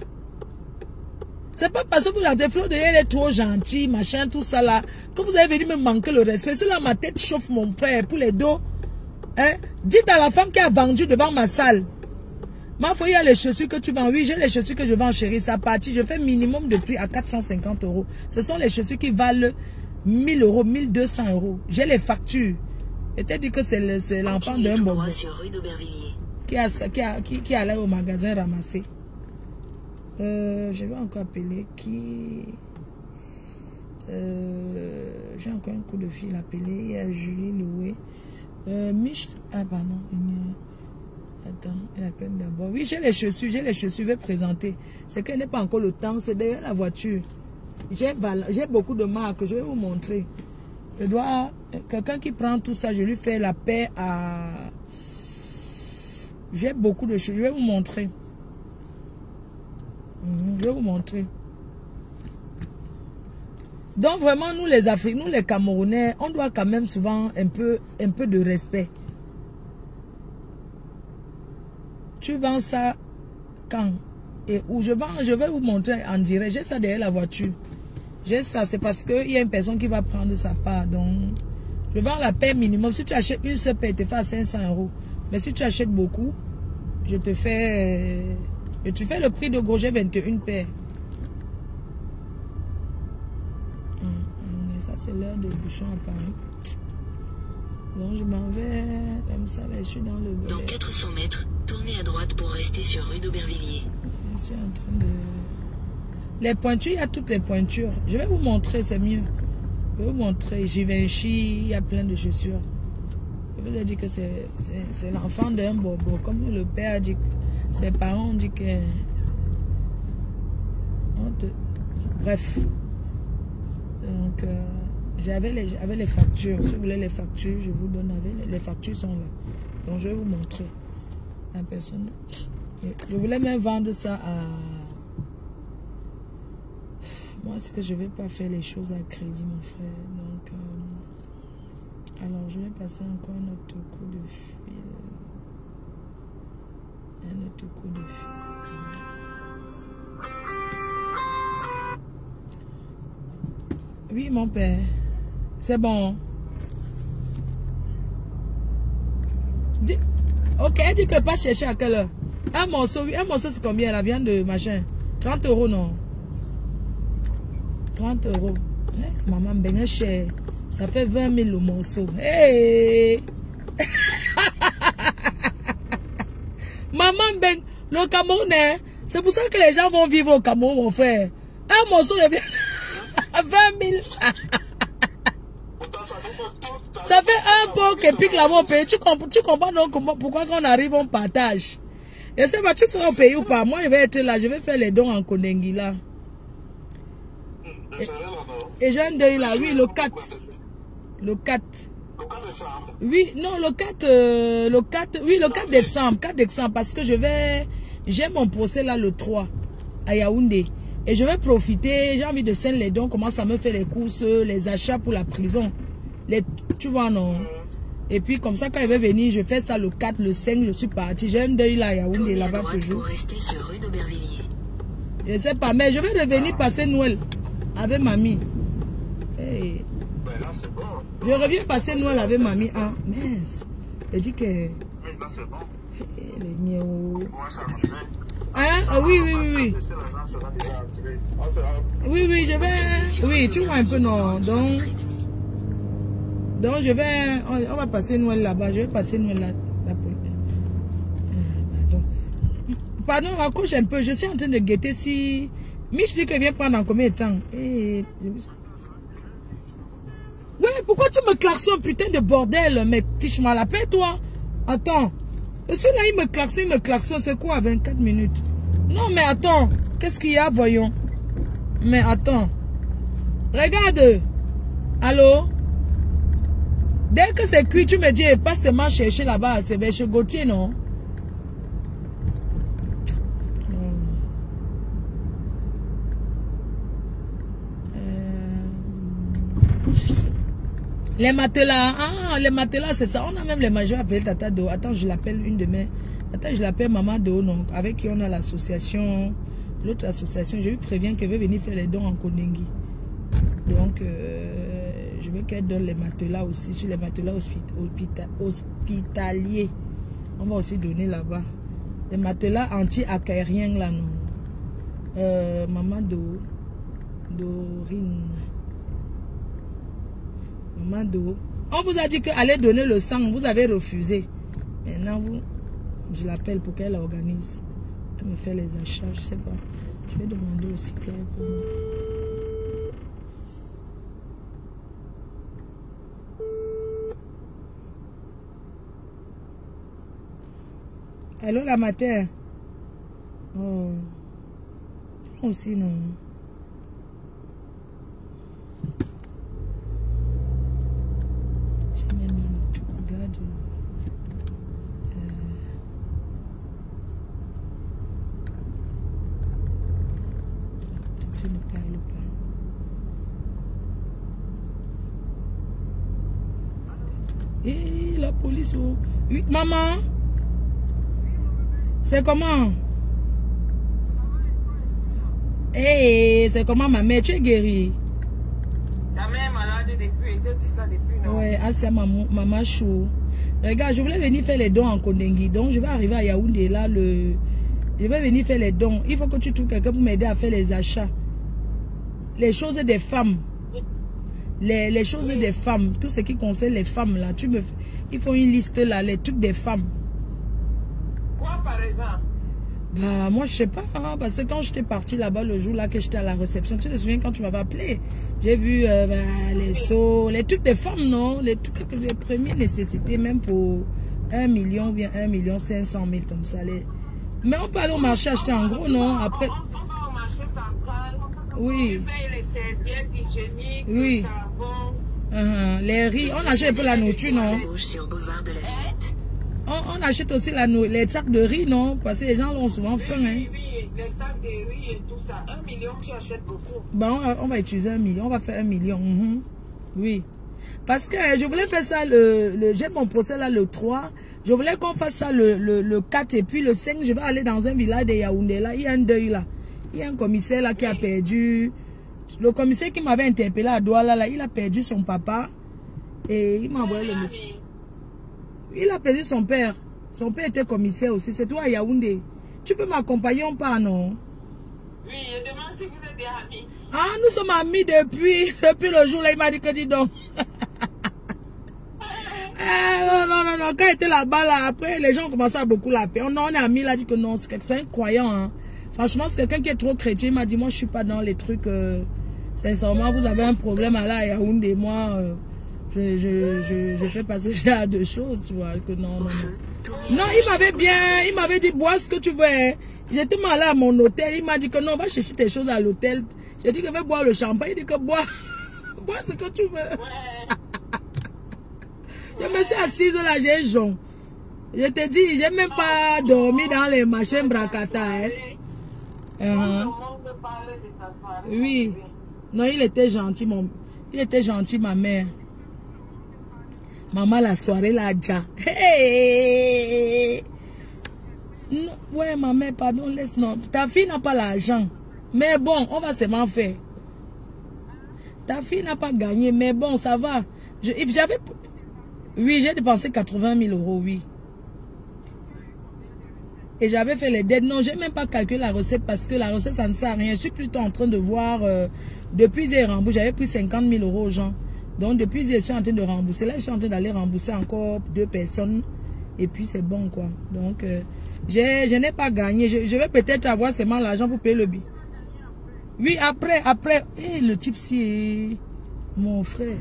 C'est pas parce que vous avez flot de elle est trop gentil, machin, tout ça là, que vous avez venu me manquer le respect. Cela, ma tête chauffe, mon frère, pour les dos. Hein? Dites à la femme qui a vendu devant ma salle. Ma foi, il y a les chaussures que tu vends. Oui, j'ai les chaussures que je vends, chérie. Ça partit. Je fais minimum de prix à 450 €. Ce sont les chaussures qui valent 1000 €, 1200 €. J'ai les factures. Et t'as dit que c'est l'enfant d'un bon. Qui allait au magasin ramasser. Je vais encore appeler qui. J'ai encore un coup de fil appelé. Il y a Julie Loué. Mich. Ah, pardon. Attends, elle appelle d'abord. Oui, j'ai les chaussures. Je vais présenter. C'est qu'elle n'est pas encore le temps. C'est derrière la voiture. J'ai beaucoup de marques. Je vais vous montrer. Je dois. Quelqu'un qui prend tout ça, je lui fais la paix à. J'ai beaucoup de choses. Je vais vous montrer. Je vais vous montrer. Donc vraiment, nous les Africains, nous les Camerounais, on doit quand même souvent un peu de respect. Tu vends ça quand et où je vais vous montrer en direct. J'ai ça derrière la voiture. J'ai ça, c'est parce qu'il y a une personne qui va prendre sa part. Donc, Je vends la paire minimum. Si tu achètes une seule paire, je te fais à 500 €. Mais si tu achètes beaucoup, je te fais le prix de gros, j'ai 21 paires. Ça, c'est l'heure de bouchon à Paris. Donc, je m'en vais comme ça. Là, je suis dans le... Dans 400 mètres, tournez à droite pour rester sur rue d'Aubervilliers. Je suis en train de... Les pointures, il y a toutes les pointures. Je vais vous montrer, c'est mieux. Je vais vous montrer. Givenchy, il y a plein de chaussures. Je vous ai dit que c'est l'enfant d'un bobo. Comme le père dit, ses parents ont dit que... Bref. Donc, j'avais les factures. Si vous voulez les factures, je vous donne. Les factures sont là. Donc, je vais vous montrer. La personne. Je voulais même vendre ça à... Moi, c'est que je ne vais pas faire les choses à crédit, mon frère. Donc, alors, je vais passer encore un autre coup de fil. Un autre coup de fil. Oui, mon père. C'est bon. Ok, elle dit que pas chercher à quelle heure. Un morceau, c'est combien la viande de machin? 30 €, non? 30 €. Eh, maman, ben cher. Ça fait 20 000 le morceau. Hey! Maman, ben, le Camerounais, c'est pour ça que les gens vont vivre au Cameroun, mon frère. Un morceau de viande à 20 000. Ça fait un pot qui pique là-bas au pays. Tu comprends donc pourquoi quand on arrive, on partage. Et c'est pas, tu seras au pays ou pas. Moi, je vais être là. Je vais faire les dons en Kondengi là. Et j'ai un deuil là. Oui, le 4. Le 4. Oui, non, le 4. Oui, le 4 décembre. 4 décembre. Parce que j'ai mon procès là le 3 à Yaoundé. Et je vais profiter. J'ai envie de scène les dons. Comment ça me fait les courses, les achats pour la prison. Tu vois, non? Et puis, comme ça, quand il va venir, je fais ça le 4, le 5, je suis parti. J'ai un deuil là, Yaoundé, là-bas toujours. Pour rester sur rue d'Aubervilliers. Je sais pas, mais je vais revenir passer Noël avec mamie. Hey. Je reviens passer Noël avec mamie. Ah, mince. Je dis que... Les niais. Hein? Ah, oui. Oui, je vais... Oui, tu vois un peu, non. Donc, je vais... On va passer Noël là-bas. Je vais passer Noël là. Pardon, raccroche un peu. Je suis en train de guetter si... Mich dit qu'elle vient prendre en combien de temps? Ouais, pourquoi tu me klaxonnes, putain de bordel? Mais fiche-moi la paix, toi. Attends. Celui-là, il me klaxonne. C'est quoi, 24 minutes? Non, mais attends. Qu'est-ce qu'il y a, voyons? Mais attends. Regarde. Allô? Dès que c'est cuit, tu me dis, pas seulement chercher là-bas. C'est vers chez Gauthier, non? Les matelas, les matelas, c'est ça. On a même les majeurs appelés Tata Do. Attends, je l'appelle une de mes... Attends, je l'appelle Maman Do, donc, avec qui on a l'association. L'autre association, je lui préviens qu'elle veut venir faire les dons en Kondengi. Donc, je veux qu'elle donne les matelas aussi. Sur les matelas hospitaliers. On va aussi donner là-bas. Les matelas anti-acariens, là, non. Maman Do. Dorine. Maman Do. On vous a dit qu'allez donner le sang. Vous avez refusé. Maintenant, je l'appelle pour qu'elle organise. Elle me fait les achats. Je sais pas. Je vais demander aussi qu'elle pour moi. Allô, la mater. Oh. Moi aussi, non. J'ai même mis un tout gars de... C'est le pas, le pas. Et la police. Oh. Oui, maman. C'est comment? Eh, c'est comment ma mère? Tu es guérie? Ta mère est malade depuis, elle était te dit ça depuis, non? Ouais, c'est maman chou. Regarde, je voulais venir faire les dons en Kondengui. Donc, je vais arriver à Yaoundé là. Je vais venir faire les dons. Il faut que tu trouves quelqu'un pour m'aider à faire les achats. Les choses des femmes. Les choses des femmes. Tout ce qui concerne les femmes là. Il faut une liste là. Les trucs des femmes. Quoi par exemple? Bah, moi, je sais pas, hein, parce que quand j'étais partie là-bas le jour là que j'étais à la réception, tu te souviens quand tu m'avais appelé, j'ai vu les seaux, les trucs des femmes, non? Les trucs, les premières nécessités, même pour 1 million ou bien 1,5 million comme ça. Mais on peut aller au marché acheter en gros, non? Après. On va au marché central. Oui. Tu payes les serviettes hygiéniques, oui. le savon. Les riz, on achète un peu la nourriture, non? Sur boulevard de la Villette. On achète aussi les sacs de riz, non? Parce que les gens ont souvent faim. Oui, les sacs de riz et tout ça. 1 million, tu achètes beaucoup. Bon, on va utiliser 1 million. On va faire 1 million. Oui. Parce que je voulais faire ça, j'ai mon procès là le 3. Je voulais qu'on fasse ça le 4 et puis le 5, je vais aller dans un village de Yaoundé. Là, il y a un deuil là. Il y a un commissaire là qui a perdu. Le commissaire qui m'avait interpellé à Douala là, il a perdu son papa. Et il m'a envoyé le message. Il a perdu son père. Son père était commissaire aussi. C'est toi à Yaoundé. Tu peux m'accompagner ou pas, non? Oui, je demande si vous êtes des amis. Ah, nous sommes amis depuis le jour là. Il m'a dit que dis donc. Non. Quand il était là-bas, là, après, les gens commençaient à beaucoup l'appeler. On est amis, là, dit que non, c'est un croyant. Hein. Franchement, c'est quelqu'un qui est trop chrétien. Il m'a dit, moi, je suis pas dans les trucs. Sincèrement, vous avez un problème à la Yaoundé. Moi, je fais parce que j'ai de choses, tu vois. Que non. Non, il m'avait dit, bois ce que tu veux. J'étais mal à mon hôtel. Il m'a dit que non, va chercher tes choses à l'hôtel. J'ai dit que je vais boire le champagne. Il dit que bois ce que tu veux. Ouais. Je me suis assise là, j'ai jaune. Je te dis, j'ai même pas dormi dans les machines bracata. Hein. Oui. Non, il était gentil, il était gentil, ma mère. Maman, la soirée, là, déjà. Hey! Non, ouais, ma mère, pardon, laisse, non. Ta fille n'a pas l'argent. Mais bon, on va seulement faire. Ta fille n'a pas gagné, mais bon, ça va. Oui, j'ai dépensé 80 000 €, oui. Et j'avais fait les dettes. Non, j'ai même pas calculé la recette parce que la recette, ça ne sert à rien. Je suis plutôt en train de voir, depuis j'ai remboursé, j'avais pris 50 000 € aux gens. Donc, depuis je suis en train de rembourser. Là, je suis en train d'aller rembourser encore 2 personnes. Et puis, c'est bon, quoi. Donc, je n'ai pas gagné. Je vais peut-être avoir seulement l'argent pour payer le billet. Oui, après. Et le type, c'est mon frère.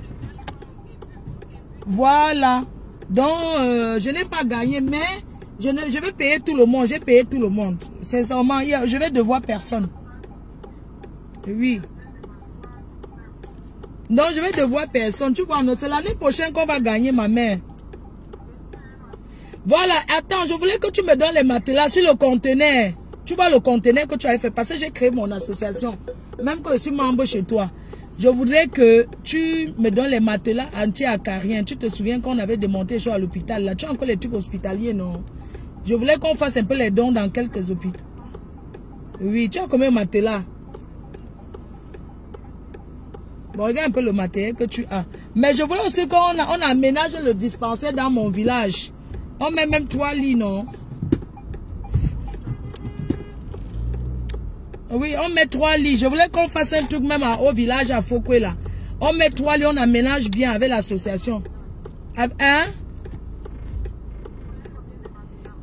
Voilà. Donc, je n'ai pas gagné, mais je vais payer tout le monde. J'ai payé tout le monde. Sincèrement, je vais devoir personne. Oui. Donc, je vais devoir personne. Tu vois, c'est l'année prochaine qu'on va gagner, ma mère. Voilà. Attends, je voulais que tu me donnes les matelas sur le conteneur. Tu vois le conteneur que tu avais fait. Parce que j'ai créé mon association. Même que je suis membre chez toi. Je voudrais que tu me donnes les matelas anti-acariens. Tu te souviens qu'on avait démonté les choses à l'hôpital. Là, tu as encore les trucs hospitaliers, non? Je voulais qu'on fasse un peu les dons dans quelques hôpitaux. Oui, tu as combien de matelas? Bon, regarde un peu le matériel que tu as. Mais je voulais aussi qu'on aménage le dispensaire dans mon village. On met même 3 lits, non? Oui, on met 3 lits. Je voulais qu'on fasse un truc même au village à Fokwe là. On met 3 lits, on aménage bien avec l'association. Hein?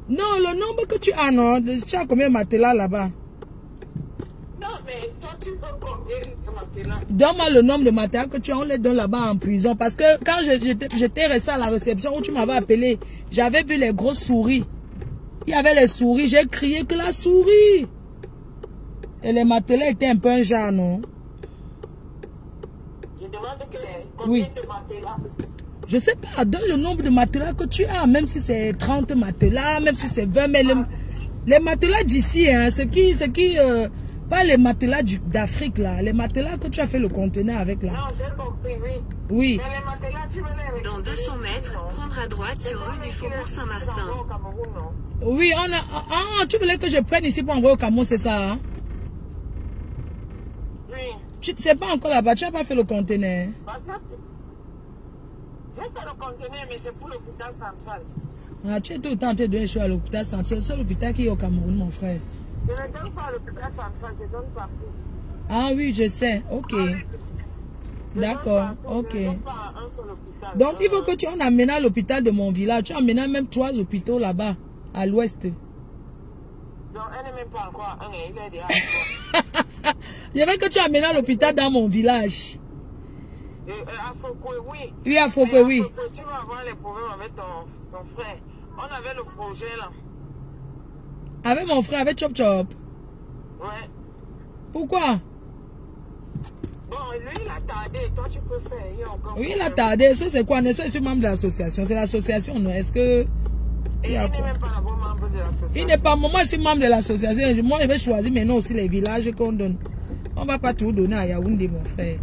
Non, le nombre que tu as, non? Tu as combien de matelas là-bas? Non, mais toi, tu veux combien de matelas? Donne-moi le nombre de matelas que tu as. On les donne là-bas en prison. Parce que quand j'étais resté à la réception où tu m'avais appelé, j'avais vu les grosses souris. Il y avait les souris. J'ai crié que la souris. Et les matelas étaient un peu un genre, non? Je demande combien de matelas? Je sais pas, donne le nombre de matelas que tu as, même si c'est 30 matelas, même si c'est 20, mais les matelas d'ici, hein, pas les matelas d'Afrique, là, les matelas que tu as fait le conteneur avec, là. Non, j'ai compris, oui. Oui. Mais les matelas, tu veux les... Dans 200 mètres, prendre à droite sur rue du Faubourg Saint-Martin. Oui, tu voulais que je prenne ici pour envoyer au Cameroun, c'est ça, hein? Oui. Tu ne sais pas encore là-bas, tu n'as pas fait le conteneur. J'ai fait le conteneur, mais c'est pour l'hôpital central. Ah, tu es tout le temps en train de donner chaud à l'hôpital central. C'est le seul hôpital qui est au Cameroun, mon frère. Je ne donne pas à l'hôpital central, je donne partout. Ah oui, je sais. Ok. D'accord. Ok. Je ne donne pas à un seul hôpital. Donc, il faut que tu en amènes à l'hôpital de mon village. Tu amènes même 3 hôpitaux là-bas, à l'ouest. Donc, elle n'est même pas encore un, il est déjà à 3. Je veux que tu amènes à l'hôpital dans mon village. À Fokwe, oui. Oui, à Fokwe, oui. Tu vas avoir les problèmes avec ton frère. On avait le projet là. Avec mon frère, avec Chop Chop. Ouais. Pourquoi? Bon, lui, il a tardé. Toi, tu peux faire. Oui, il a tardé. Ça, c'est quoi? Je suis membre de l'association. C'est l'association, non? Est-ce que... Il n'est même pas membre de l'association. Il n'est pas... Moi, je suis membre de l'association. Moi, je vais choisir maintenant aussi les villages qu'on donne. On ne va pas tout donner à Yaoundé, mon frère.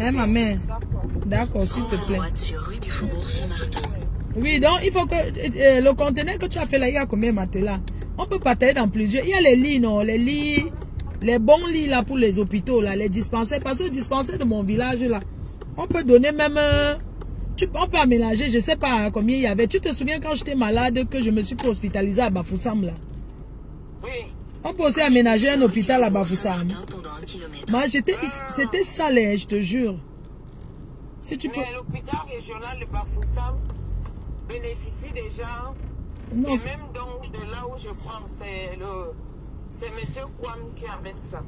Hein, ma mère? D'accord, s'il te plaît. Sur rue du Faubourg Saint-Martin. Oui, donc il faut que le conteneur que tu as fait là, il y a combien de matelas? On peut partager dans plusieurs. Il y a les lits, non? Les lits, les bons lits là pour les hôpitaux, là, les dispensaires. Parce que le dispensaire de mon village là, on peut donner même... on peut aménager, je ne sais pas combien il y avait. Tu te souviens quand j'étais malade que je me suis hospitalisée à Bafoussam là? Oui. On peut aussi aménager un hôpital à Bafoussam. Moi, c'était salé, je te jure. Si tu peux... L'hôpital régional de Bafoussam bénéficie déjà. Non, et même donc de là où je prends, c'est M. Kwam qui amène ça.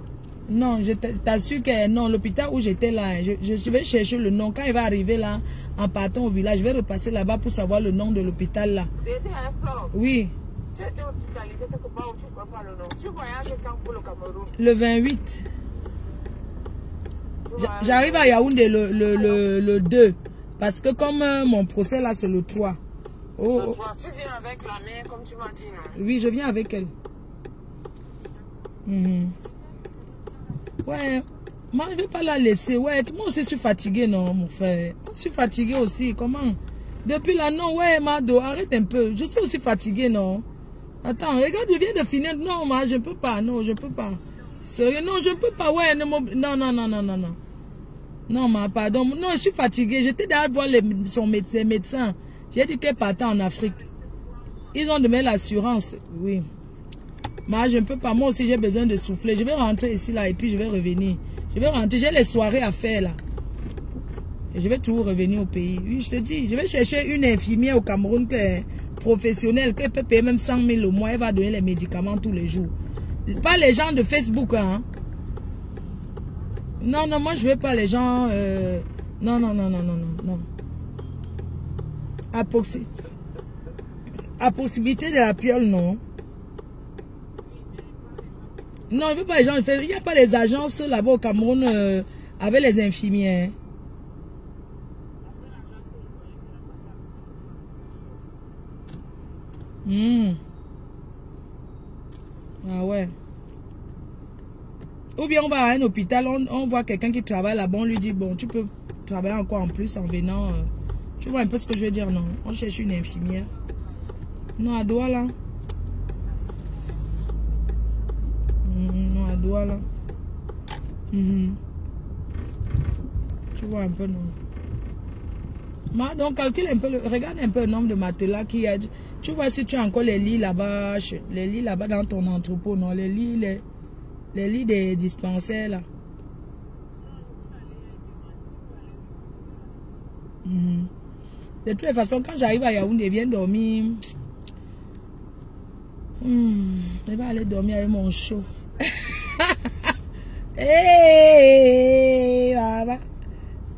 Non, je t'assure que non, l'hôpital où j'étais là, je vais chercher le nom. Quand il va arriver là, en partant au village, je vais repasser là-bas pour savoir le nom de l'hôpital là. C'était un sort. Oui. Tu étais hospitalisé quelque part où tu ne vois pas le nom. Tu voyages quand pour le Cameroun? Le 28. J'arrive à Yaoundé le 2. Parce que comme mon procès là, c'est le 3. Oh, le 3. Tu viens avec la mère comme tu m'as dit, non? Oui, je viens avec elle. Ouais, moi je ne vais pas la laisser. Ouais, moi aussi je suis fatiguée, non, mon frère. Je suis fatiguée aussi. Comment? Depuis là, non, ouais, Mado, arrête un peu. Je suis aussi fatiguée, non. Attends, regarde, je viens de finir. Non, moi, je ne peux pas. Non, je ne peux pas. Sérieux, non, je ne peux pas. Ouais, non, non. Non, ma pardon. Non, je suis fatiguée. J'étais d'aller voir son médecin. J'ai dit qu'elle partait en Afrique. Ils ont donné l'assurance. Oui. Moi, je ne peux pas. Moi aussi, j'ai besoin de souffler. Je vais rentrer ici, là, et puis je vais revenir. Je vais rentrer. J'ai les soirées à faire, là. Et je vais toujours revenir au pays. Oui, je te dis, je vais chercher une infirmière au Cameroun qui est professionnelle, qui peut payer même 100 000 au mois. Elle va donner les médicaments tous les jours. Pas les gens de Facebook, hein. Non, non, moi, je ne veux pas les gens... Non. À possibilité de la piole, non. Non, il ne veut pas les gens... Il n'y a pas les agences là-bas au Cameroun avec les infirmières. Ah ouais. Ou bien on va à un hôpital, on voit quelqu'un qui travaille là-bas, on lui dit, bon, tu peux travailler encore en plus en venant. Tu vois un peu ce que je veux dire, non? On cherche une infirmière. Non, à Douala. Non, à Douala. Tu vois un peu, non? Donc, calcule un peu, regarde un peu le nombre de matelas qu'il y a. Tu vois si tu as encore les lits là-bas dans ton entrepôt, non? Les lits des dispensaires, là. De toute façon, quand j'arrive à Yaoundé, viens dormir. Je vais aller dormir avec mon chaud. Hey, baba.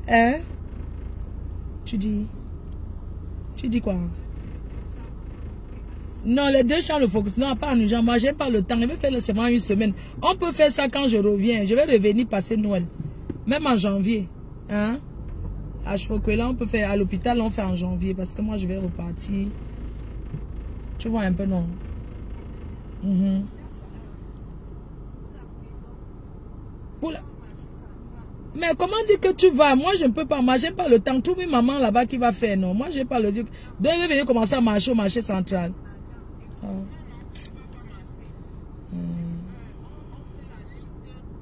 Hein? Tu dis quoi? Non, les 2 chambres de focus. Non, pas en urgence. Moi, j'aime pas le temps. Je vais faire seulement une semaine. On peut faire ça quand je reviens. Je vais revenir passer Noël. Même en janvier. Hein? À Chocolat, on peut faire. À l'hôpital, on fait en janvier. Parce que moi, je vais repartir. Tu vois un peu, non? Mais comment dire que tu vas? Moi, je ne peux pas. Moi, j'ai pas le temps. Trouve une maman là-bas qui va faire. Non, moi, j'ai pas le temps. Donc, il va venir commencer à marcher au marché central.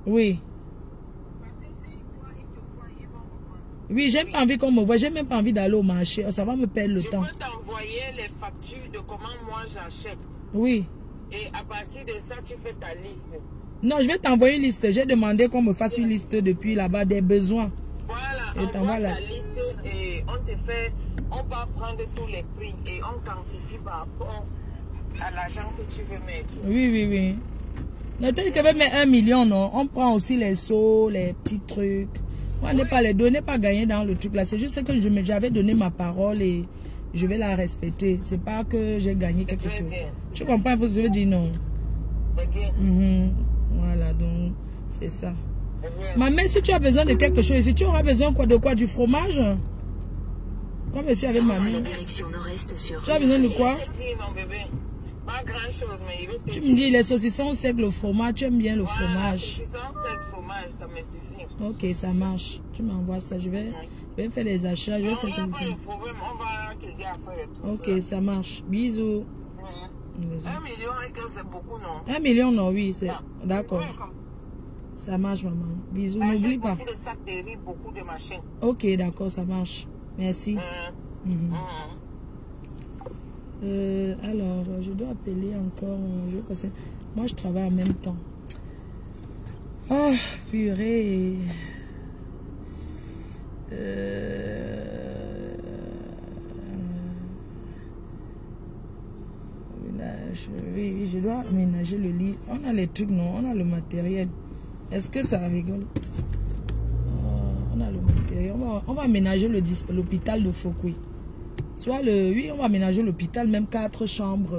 Oui. Oui, j'ai pas envie qu'on me voit. J'ai même pas envie d'aller au marché. Ça va me perdre le temps. Je peux t'envoyer les factures de comment moi j'achète. Oui. Et à partir de ça, tu fais ta liste. Non, je vais t'envoyer une liste. J'ai demandé qu'on me fasse une liste depuis là-bas des besoins. Voilà, Et envoie ta liste et on te fait, on va prendre tous les prix et on quantifie par rapport à l'argent que tu veux mettre. Oui, oui, oui. Notez que je mettre 1 million, non. On prend aussi les sauts, les petits trucs. On n'est pas les donner, pas gagner dans le truc là. C'est juste que j'avais donné ma parole et je vais la respecter. C'est pas que j'ai gagné quelque chose. Bien. Tu comprends un peu ce que je veux dire, non? Bien. Voilà, donc c'est ça. Bien. Maman, si tu as besoin de quelque chose, si tu auras besoin de quoi? Du fromage? Comme je suis avec mamie. Direction nord-est sur Tu as besoin de quoi? Mon bébé. Pas grand chose, mais il veut te Tu me dis les saucissons secs, le fromage. Tu aimes bien le fromage? Saucissons secs, fromage, ça me suffit. Ok, ça marche. Tu m'envoies ça. Je vais faire les achats. Je vais faire ça. On n'a pas de problème, on va t'aider à faire tout Ok, ça marche. Bisous. 1 million et que c'est beaucoup, non? 1 million, non, oui, c'est d'accord. Ça marche, maman. Bisous, n'oublie pas. Beaucoup de sacs de riz, beaucoup de machins. Ok, d'accord, ça marche. Merci. Alors, je dois appeler encore. Je vais passer. Moi, je travaille en même temps. Oh, purée. Oui, je dois aménager le lit. On a les trucs, non? On a le matériel. Est-ce que ça rigole? On a le matériel. On va aménager l'hôpital de Foucault. Oui, on va aménager l'hôpital, même 4 chambres.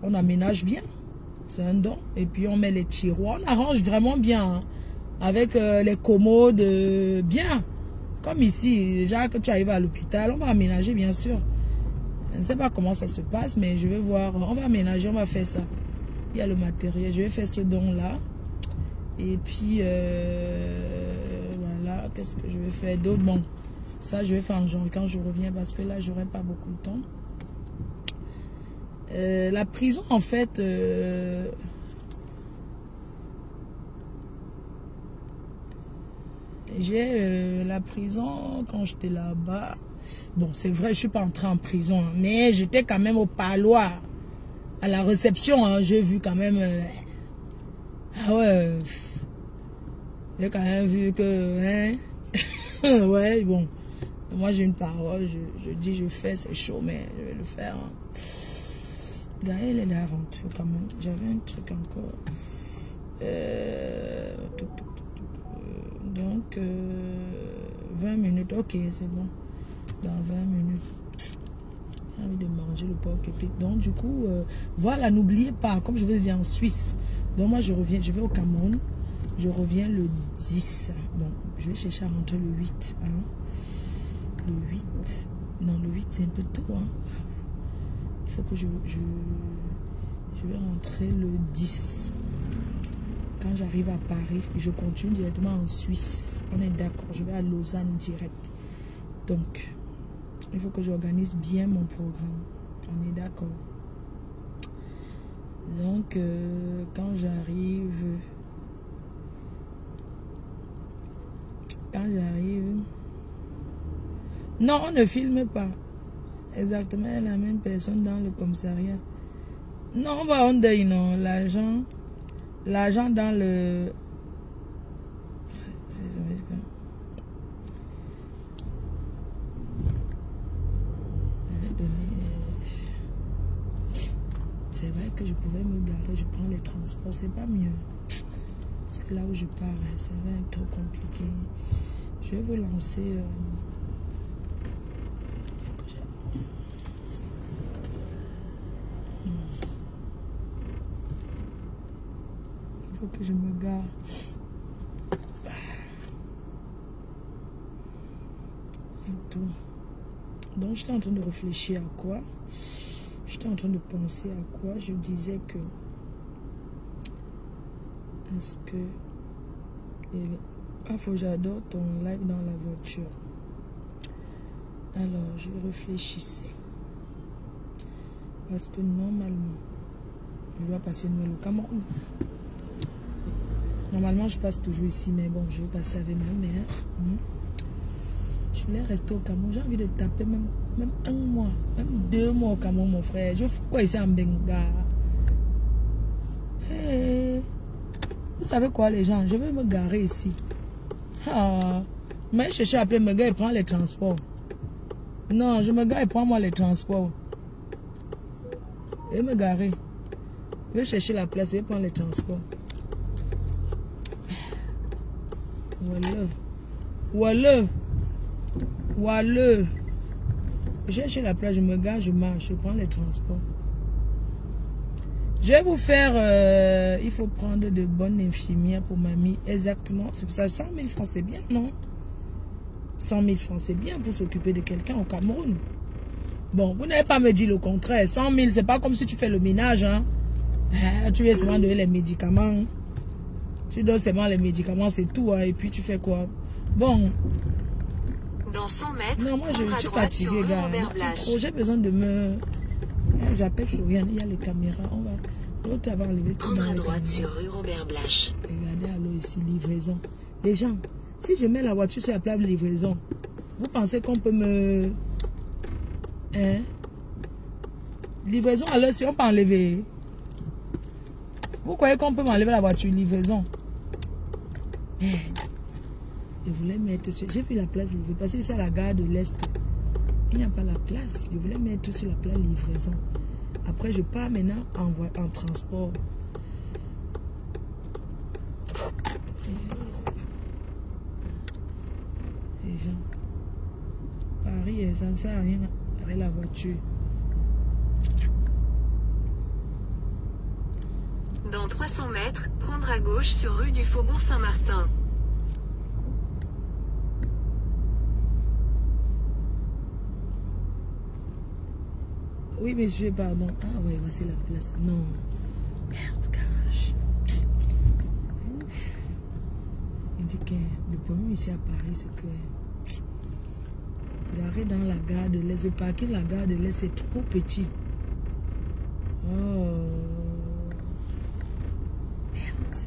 On aménage bien. C'est un don. Et puis on met les tiroirs. On arrange vraiment bien. Hein, avec les commodes. Bien. Comme ici. Déjà que tu arrives à l'hôpital, on va aménager bien sûr. Je ne sais pas comment ça se passe, mais je vais voir. On va aménager, on va faire ça. Il y a le matériel. Je vais faire ce don-là. Et puis, voilà. Qu'est-ce que je vais faire d'autre? Bon, ça, je vais faire en janvier quand je reviens parce que là, je n'aurai pas beaucoup de temps. La prison, en fait... j'ai la prison quand j'étais là-bas. Bon, c'est vrai, je ne suis pas entrée en prison, hein, mais j'étais quand même au parloir. À la réception, hein, j'ai vu quand même... ah ouais, j'ai quand même vu que... Hein, ouais, bon. Moi, j'ai une parole, je dis, je fais, c'est chaud, mais je vais le faire. Hein. Gaël, elle est rentrée quand même. J'avais un truc encore. Donc, 20 minutes, ok, c'est bon. Dans 20 minutes, j'ai envie de manger le porc épic. Donc, du coup, voilà, n'oubliez pas, comme je vous ai dit en Suisse. Donc, moi, je reviens, je vais au Cameroun. Je reviens le 10. Bon, je vais chercher à rentrer le 8. Hein. Le 8. Non, le 8, c'est un peu tôt. Hein. Il faut que je vais rentrer le 10. Quand j'arrive à Paris, je continue directement en Suisse. On est d'accord, je vais à Lausanne direct. Donc, il faut que j'organise bien mon programme. On est d'accord. Donc, quand j'arrive... Non, on ne filme pas. Exactement la même personne dans le commissariat. Non, on va on deuil, non. L'argent dans le... C'est vrai que je pouvais me garer, je prends les transports, c'est pas mieux. Parce que là où je pars, ça va être trop compliqué. Je vais vous lancer... Il faut que je me gare. Et tout. Donc, j'étais en train de réfléchir à quoi? J'étais en train de penser à quoi? Je disais que... Est-ce que... Ah, faut que j'adore ton live dans la voiture. Alors, je réfléchissais. Parce que normalement, je dois passer Noël au Cameroun. Normalement, je passe toujours ici, mais bon, je vais passer avec ma mère. Je voulais rester au Cameroun. J'ai envie de taper même 1 mois, même 2 mois au Cameroun, mon frère. Je fais quoi ici en Benga? Hey. Vous savez quoi, les gens? Je vais me garer ici. Mais je cherche à appeler mes gars et prendre les transports. Non, je me gare et prends moi les transports. Je vais me garer. Je vais chercher la place, je vais prendre les transports. Voilà. Je cherche la place, je me gare, je marche, je prends les transports. Je vais vous faire... il faut prendre de bonnes infirmières pour mamie. Exactement. C'est pour ça 100 000 francs, c'est bien, non? 100 000 francs, c'est bien pour s'occuper de quelqu'un au Cameroun. Bon, vous n'avez pas me dit le contraire. 100 000, c'est pas comme si tu fais le ménage, hein? Tu viens seulement donner les médicaments. Tu donnes seulement les médicaments, c'est tout, hein? Et puis tu fais quoi? Bon. Dans 100 mètres, non, moi je suis fatiguée, gars. J'ai besoin de me... J'appelle Florian, il y a les caméras. On va... L'autre va enlever tout. Prendre à droite sur rue Robert Blache. Regardez alors ici, livraison. Les gens, si je mets la voiture sur la plaque de livraison, vous pensez qu'on peut me... Hein? Livraison, alors si on peut enlever... Vous croyez qu'on peut m'enlever la voiture livraison? Merde. Je voulais mettre sur... J'ai vu la place livrée. Parce que c'est à la gare de l'Est. Il n'y a pas la place. Je voulais mettre sur la place livraison. Après, je pars maintenant en transport. Les gens. Paris, ça ne sert à rien avec la voiture. Dans 300 mètres, prendre à gauche sur rue du Faubourg Saint-Martin. Oui, monsieur, pardon. Ah ouais, voici la place. Non. Merde, garage. Ouf. Il dit que le problème ici à Paris, c'est que garer dans la gare de l'Est, le parking de la gare de l'Est, c'est trop petit. Oh. Merde.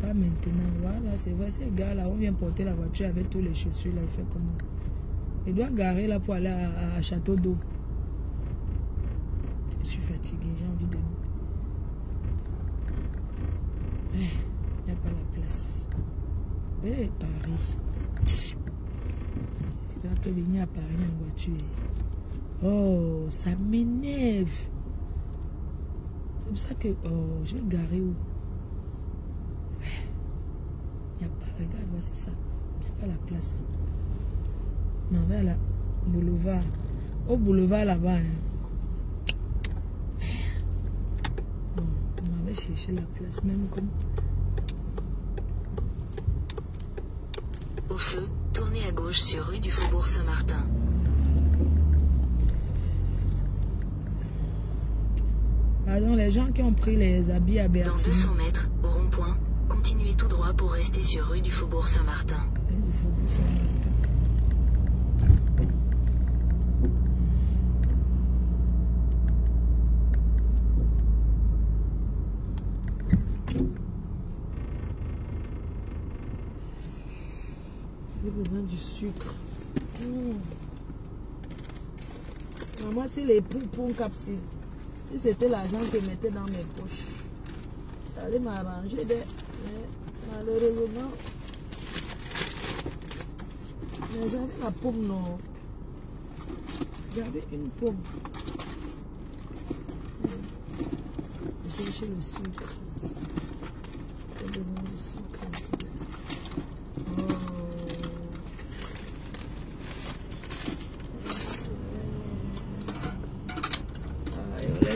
Pas maintenant. Voilà, c'est vrai, ces gars-là, on vient porter la voiture avec tous les chaussures, là, il fait comment? Il doit garer là pour aller à Château d'Eau. Je suis fatigué, j'ai envie de... Il n'y a pas la place. Eh, Paris. Il doit que venir à Paris en voiture. Oh, ça m'énerve. C'est pour ça que... Oh, je vais garer où? Il n'y a pas... Regarde, voici ça. Il n'y a pas la place. On va à la boulevard. Au boulevard là-bas. Hein. Bon, on va chercher la place même comme... Au feu, tournez à gauche sur rue du Faubourg Saint-Martin. Pardon, les gens qui ont pris les habits à Bertine. Dans 200 mètres, au rond-point, continuez tout droit pour rester sur rue du Faubourg Saint-Martin. Du Faubourg Saint-Martin. J'ai besoin du sucre. Maman, si les poupons capsule, si c'était l'argent que je mettais dans mes poches, ça allait m'arranger. Mais malheureusement, mais j'avais la pomme, non. J'avais une pomme. J'ai cherché le sucre. J'ai besoin de sucre.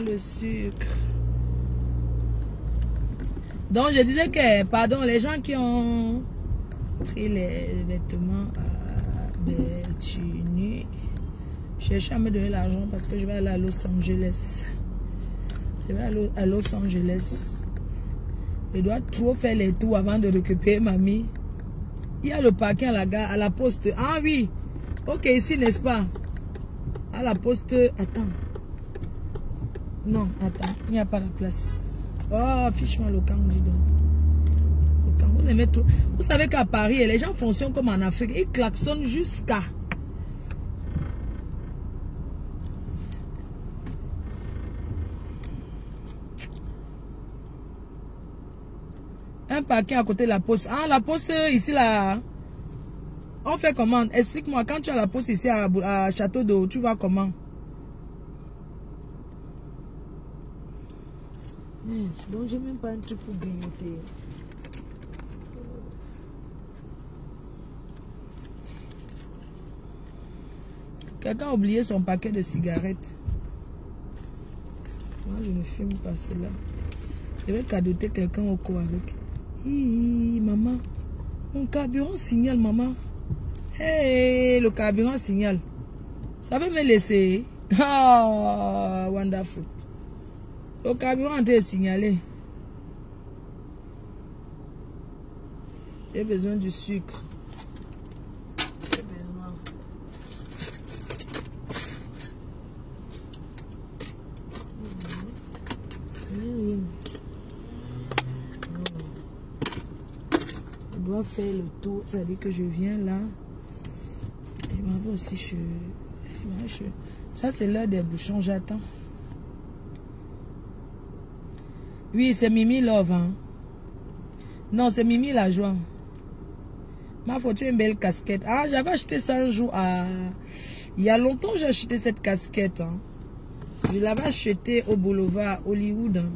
Le sucre. Donc je disais que, pardon, les gens qui ont pris les vêtements à Bertini, cherchez à me donner l'argent parce que je vais aller à Los Angeles. Je vais aller à Los Angeles. Je dois trop faire les tours avant de récupérer mamie. Il y a le parking à la gare, à la poste. Ah oui. Ok, ici, n'est-ce pas? À la poste. Attends. Non, attends, il n'y a pas la place. Oh, affiche-moi le camp, dis donc. Le Quand vous aimez tout. Vous savez qu'à Paris, les gens fonctionnent comme en Afrique. Ils klaxonnent jusqu'à... Un paquet à côté de la poste. Ah, la poste ici, là. On fait comment? Explique-moi, quand tu as la poste ici à Château d'Eau, tu vas comment? Yes, donc j'ai même pas un truc pour grignoter. Quelqu'un a oublié son paquet de cigarettes. Moi, je ne fume pas cela. Je vais cadoter quelqu'un au cou avec. Hi, maman. Mon carburant signale, maman. Hey, le carburant signale. Ça veut me laisser. Ah, wonderful. Le carburant est signalé. J'ai besoin du sucre. J'ai besoin. Je dois faire le tour. Ça dit que je viens là. Je m'en vais aussi. Ça, c'est l'heure des bouchons. J'attends. Oui, c'est Mimi Love. Hein? Non, c'est Mimi la joie. Ma photo, une belle casquette. Ah, j'avais acheté ça un jour à... Il y a longtemps, j'ai acheté cette casquette. Hein. Je l'avais acheté au boulevard Hollywood. Hein.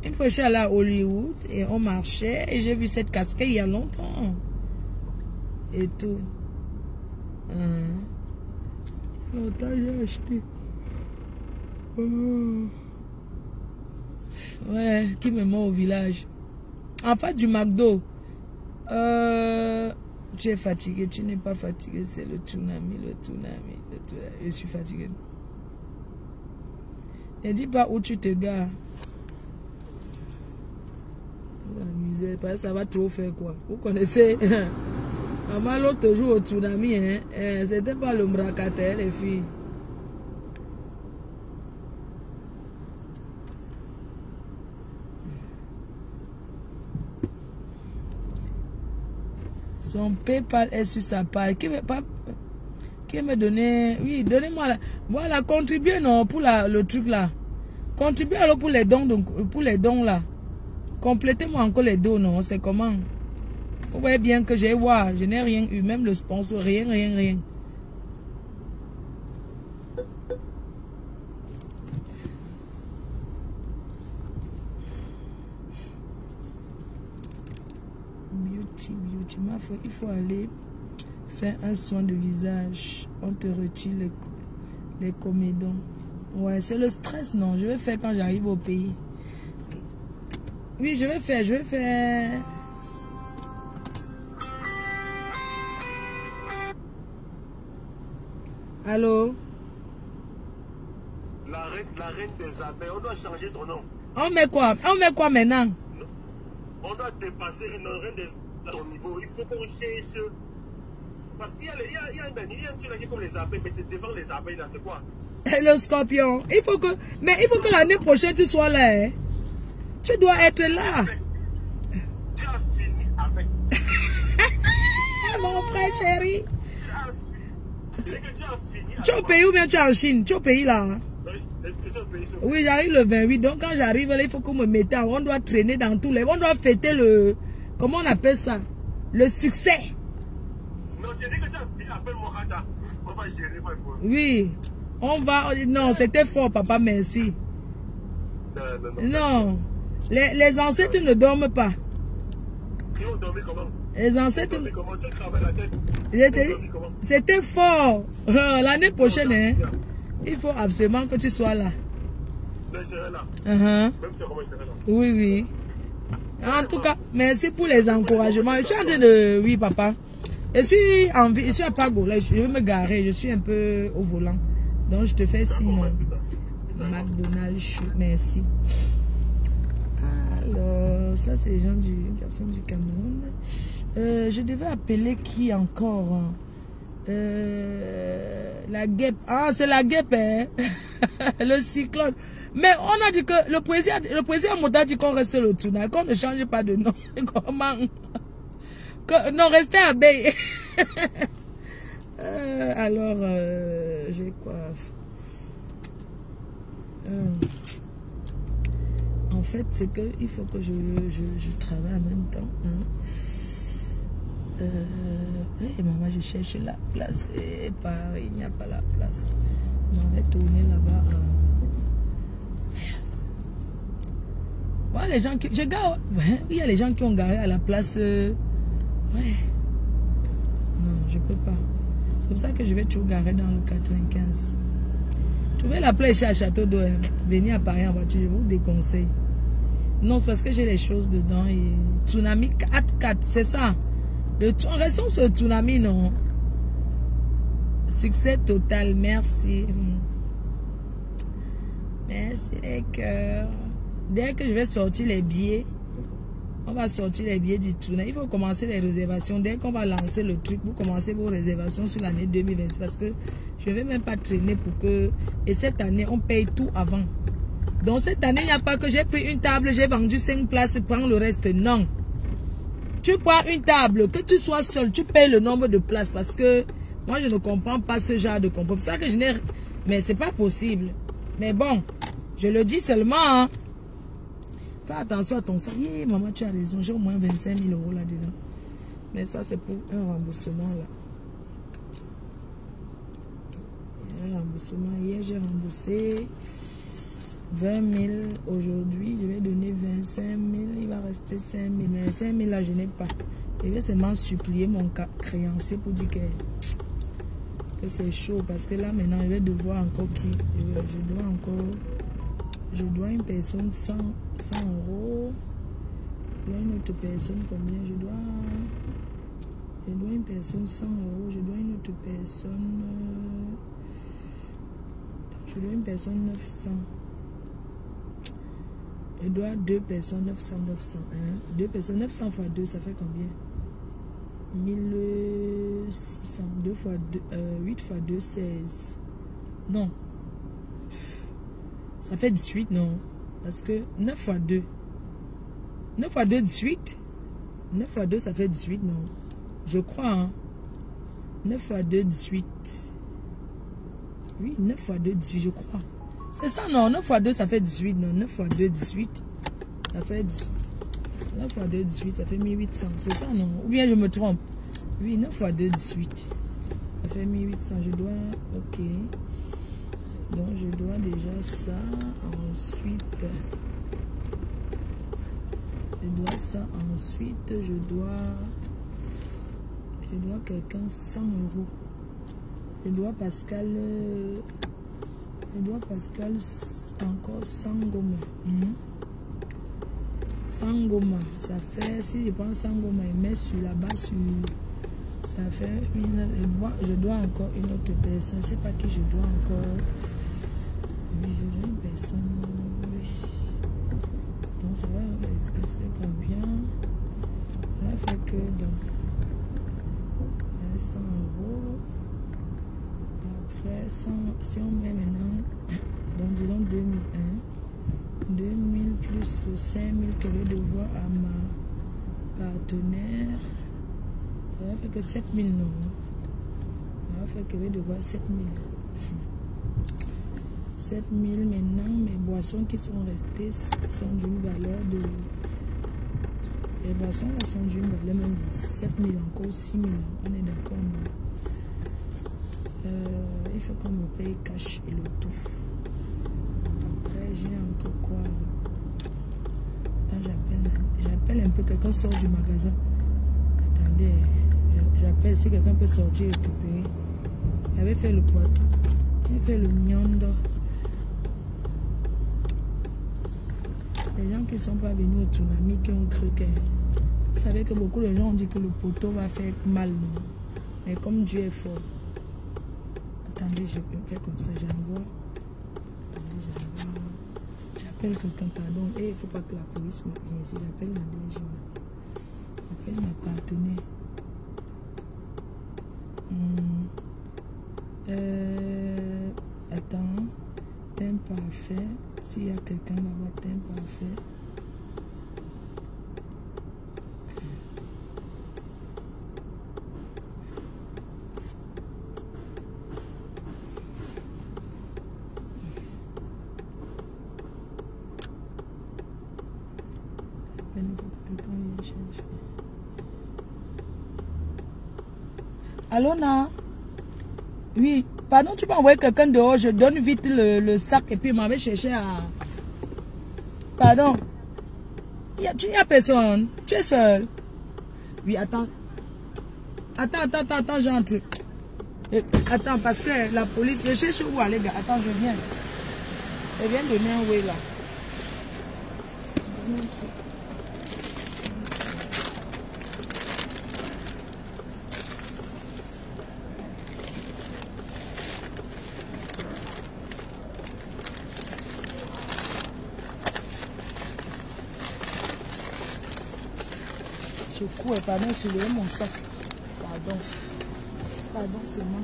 Une fois, je suis allée à Hollywood et on marchait et j'ai vu cette casquette il y a longtemps. Et tout. Longtemps, j'ai acheté. Oh. Ouais, qui me met au village. En fait, du McDo. Tu es fatigué, tu n'es pas fatigué, c'est le tsunami. Je suis fatigué. Ne dis pas où tu te gares. Amuser, parce que ça va trop faire quoi. Vous connaissez. Maman, l'autre jour au tsunami, hein, c'était pas le mbracataire, les filles. Son PayPal est sur sa page. Qui me donner? Oui, donnez-moi la. Voilà, contribuez non pour le truc là. Contribuez alors pour les dons, donc pour les dons là. Complétez-moi encore les dons, non? C'est comment? Vous voyez bien que j'ai je n'ai rien eu, même le sponsor, rien. Beauty, il faut aller faire un soin de visage. On te retire les comédons. Ouais, c'est le stress, non? Je vais faire quand j'arrive au pays. Oui, je vais faire. Allô? La reine des abeilles, on doit changer ton nom. On met quoi maintenant? On doit dépasser une reine des abeilles à ton niveau. Il faut qu'on cherche. Parce qu'il y a un truc là qui est comme les abeilles, mais c'est devant les abeilles là, c'est quoi? Le scorpion. Il faut que l'année prochaine tu sois là. Hein? Tu dois être là. Tu as fini avec. Mon frère chéri. Tu es au pays ou bien tu es en Chine? Tu es au pays là? Oui, j'arrive le 28. Donc quand j'arrive là, il faut qu'on me mette. On doit traîner dans tous les... On doit fêter le... Comment on appelle ça? Le succès. Non, tu dis que tu as fini. Appelle-moi Rata. On va gérer. Oui. On va... Non, c'était fort, papa. Merci. Non. Les ancêtres ne dorment pas. Ils ont dormi comment? Les ancêtres... Comment tu travailles la tête? C'était fort. L'année prochaine, hein, il faut absolument que tu sois là. Je serai là. Même si je serai là. Oui. En tout cas, merci pour les encouragements. Je suis en train de... Oui, papa. Je suis à Pago. Là, je vais me garer. Je suis un peu au volant. Donc, je te fais signe. McDonald's chou. Merci. Alors, ça, c'est les gens une personne du Cameroun. Je devais appeler qui encore? La guêpe. Ah, c'est la guêpe, hein? Le cyclone. Mais on a dit que le président Mota dit qu'on reste le Tuna, qu'on ne change pas de nom. Comment? Non, restez abeille. Alors, j'ai quoi? En fait, c'est que il faut que je travaille en même temps. Hein. Maman, je cherche la place. Et Paris, il n'y a pas la place. On va tourner là-bas. Ouais, les gens qui... il y a les gens qui ont garé à la place... Ouais. Non, je peux pas. C'est pour ça que je vais toujours garer dans le 95. Trouvez la place à Château d'eau. Venir à Paris en voiture, je vous déconseille. Non, c'est parce que j'ai les choses dedans. Et... Tsunami 4-4, c'est ça. Restons sur le tsunami, non. Succès total, merci. Merci les cœurs. Dès que je vais sortir les billets, on va sortir les billets du tsunami. Il faut commencer les réservations. Dès qu'on va lancer le truc, vous commencez vos réservations sur l'année 2020. Parce que je ne vais même pas traîner pour que... Et cette année, on paye tout avant. Donc cette année, il n'y a pas que j'ai pris une table, j'ai vendu 5 places, prends le reste. Non. Tu prends une table, que tu sois seul, tu payes le nombre de places. Parce que moi, je ne comprends pas ce genre de comportement. C'est ça que je n'ai... Mais c'est pas possible. Mais bon, je le dis seulement... Hein. Fais attention à ton sac. Maman, tu as raison. J'ai au moins 25 000 € là-dedans. Mais ça, c'est pour un remboursement là. Un remboursement. Hier, j'ai remboursé 20 000. Aujourd'hui, je vais donner 25 000. Il va rester 5 000. Mais 5 000 là, je n'ai pas. Je vais seulement supplier mon créancier pour dire que c'est chaud. Parce que là, maintenant, je vais devoir encore qui? Je dois encore... Je dois une personne 100 €. Je dois une autre personne combien? Je dois une personne 100 €. Je dois une autre personne... Je dois une personne 900. Je dois 2 personnes 900, 900. Hein? 2 personnes 900 fois 2, ça fait combien? 1600. 2 fois 2, 8 fois 2, 16. Non. Ça fait 18, non? Parce que 9 fois 2. 9 fois 2, 18. 9 fois 2, ça fait 18, non? Je crois, hein? 9 fois 2, 18. Oui, 9 fois 2, 18, je crois. C'est ça, non? 9 fois 2, ça fait 18, non? 9 fois 2, 18. Ça fait 18. 9 fois 2, 18, ça fait 1800. C'est ça, non? Ou bien je me trompe? Oui, 9 fois 2, 18. Ça fait 1800. Je dois... Ok. Donc je dois déjà ça. Ensuite je dois ça. Ensuite je dois quelqu'un 100 €. Je dois Pascal encore 100 gomma. 100 gomma. Ça fait, si je prends 100 gomma et mets sur la base sur... Ça fait je dois encore une autre personne. Je ne sais pas qui je dois encore. Oui, je dois une personne. Oui. Donc ça va rester combien? Ça fait que donc 100 €. Après 100, si on met maintenant, donc disons 2001. 2000 plus 5000 que je vais devoir à ma partenaire. Ça va faire que 7000, non. Ça va faire que je vais devoir 7000. 7000 maintenant, mes boissons qui sont restées sont d'une valeur de... Les boissons là sont d'une valeur même de 7000, encore 6000. On est d'accord, non? Il faut qu'on me paye cash et le tout. Après, j'ai encore quoi? Quand j'appelle un peu, quelqu'un sort du magasin. Attendez. J'appelle si quelqu'un peut sortir et récupérer. J'avais fait le poids. J'ai fait le miondo. Les gens qui ne sont pas venus au tsunami, qui ont cru que... Vous savez que beaucoup de gens ont dit que le poteau va faire mal, non? Mais comme Dieu est fort. Attendez, je peux faire comme ça, j'envoie. J'appelle quelqu'un, pardon. Et il ne faut pas que la police me vienne ici. J'appelle la DG. J'appelle ma partenaire. Attends. Thème parfait. S'il y a quelqu'un là-bas, thème parfait. Allô, Na? Oui, pardon, tu peux envoyer quelqu'un dehors, je donne vite le sac et puis il m'avait cherché à... Pardon. Tu n'y a personne. Tu es seul. Oui, attends. Attends, j'entre. Attends, parce que la police, je cherche où aller, gars. Attends, je viens. Je viens donner un way là. Je cours, pardon, je lève mon sac. Pardon, c'est moi.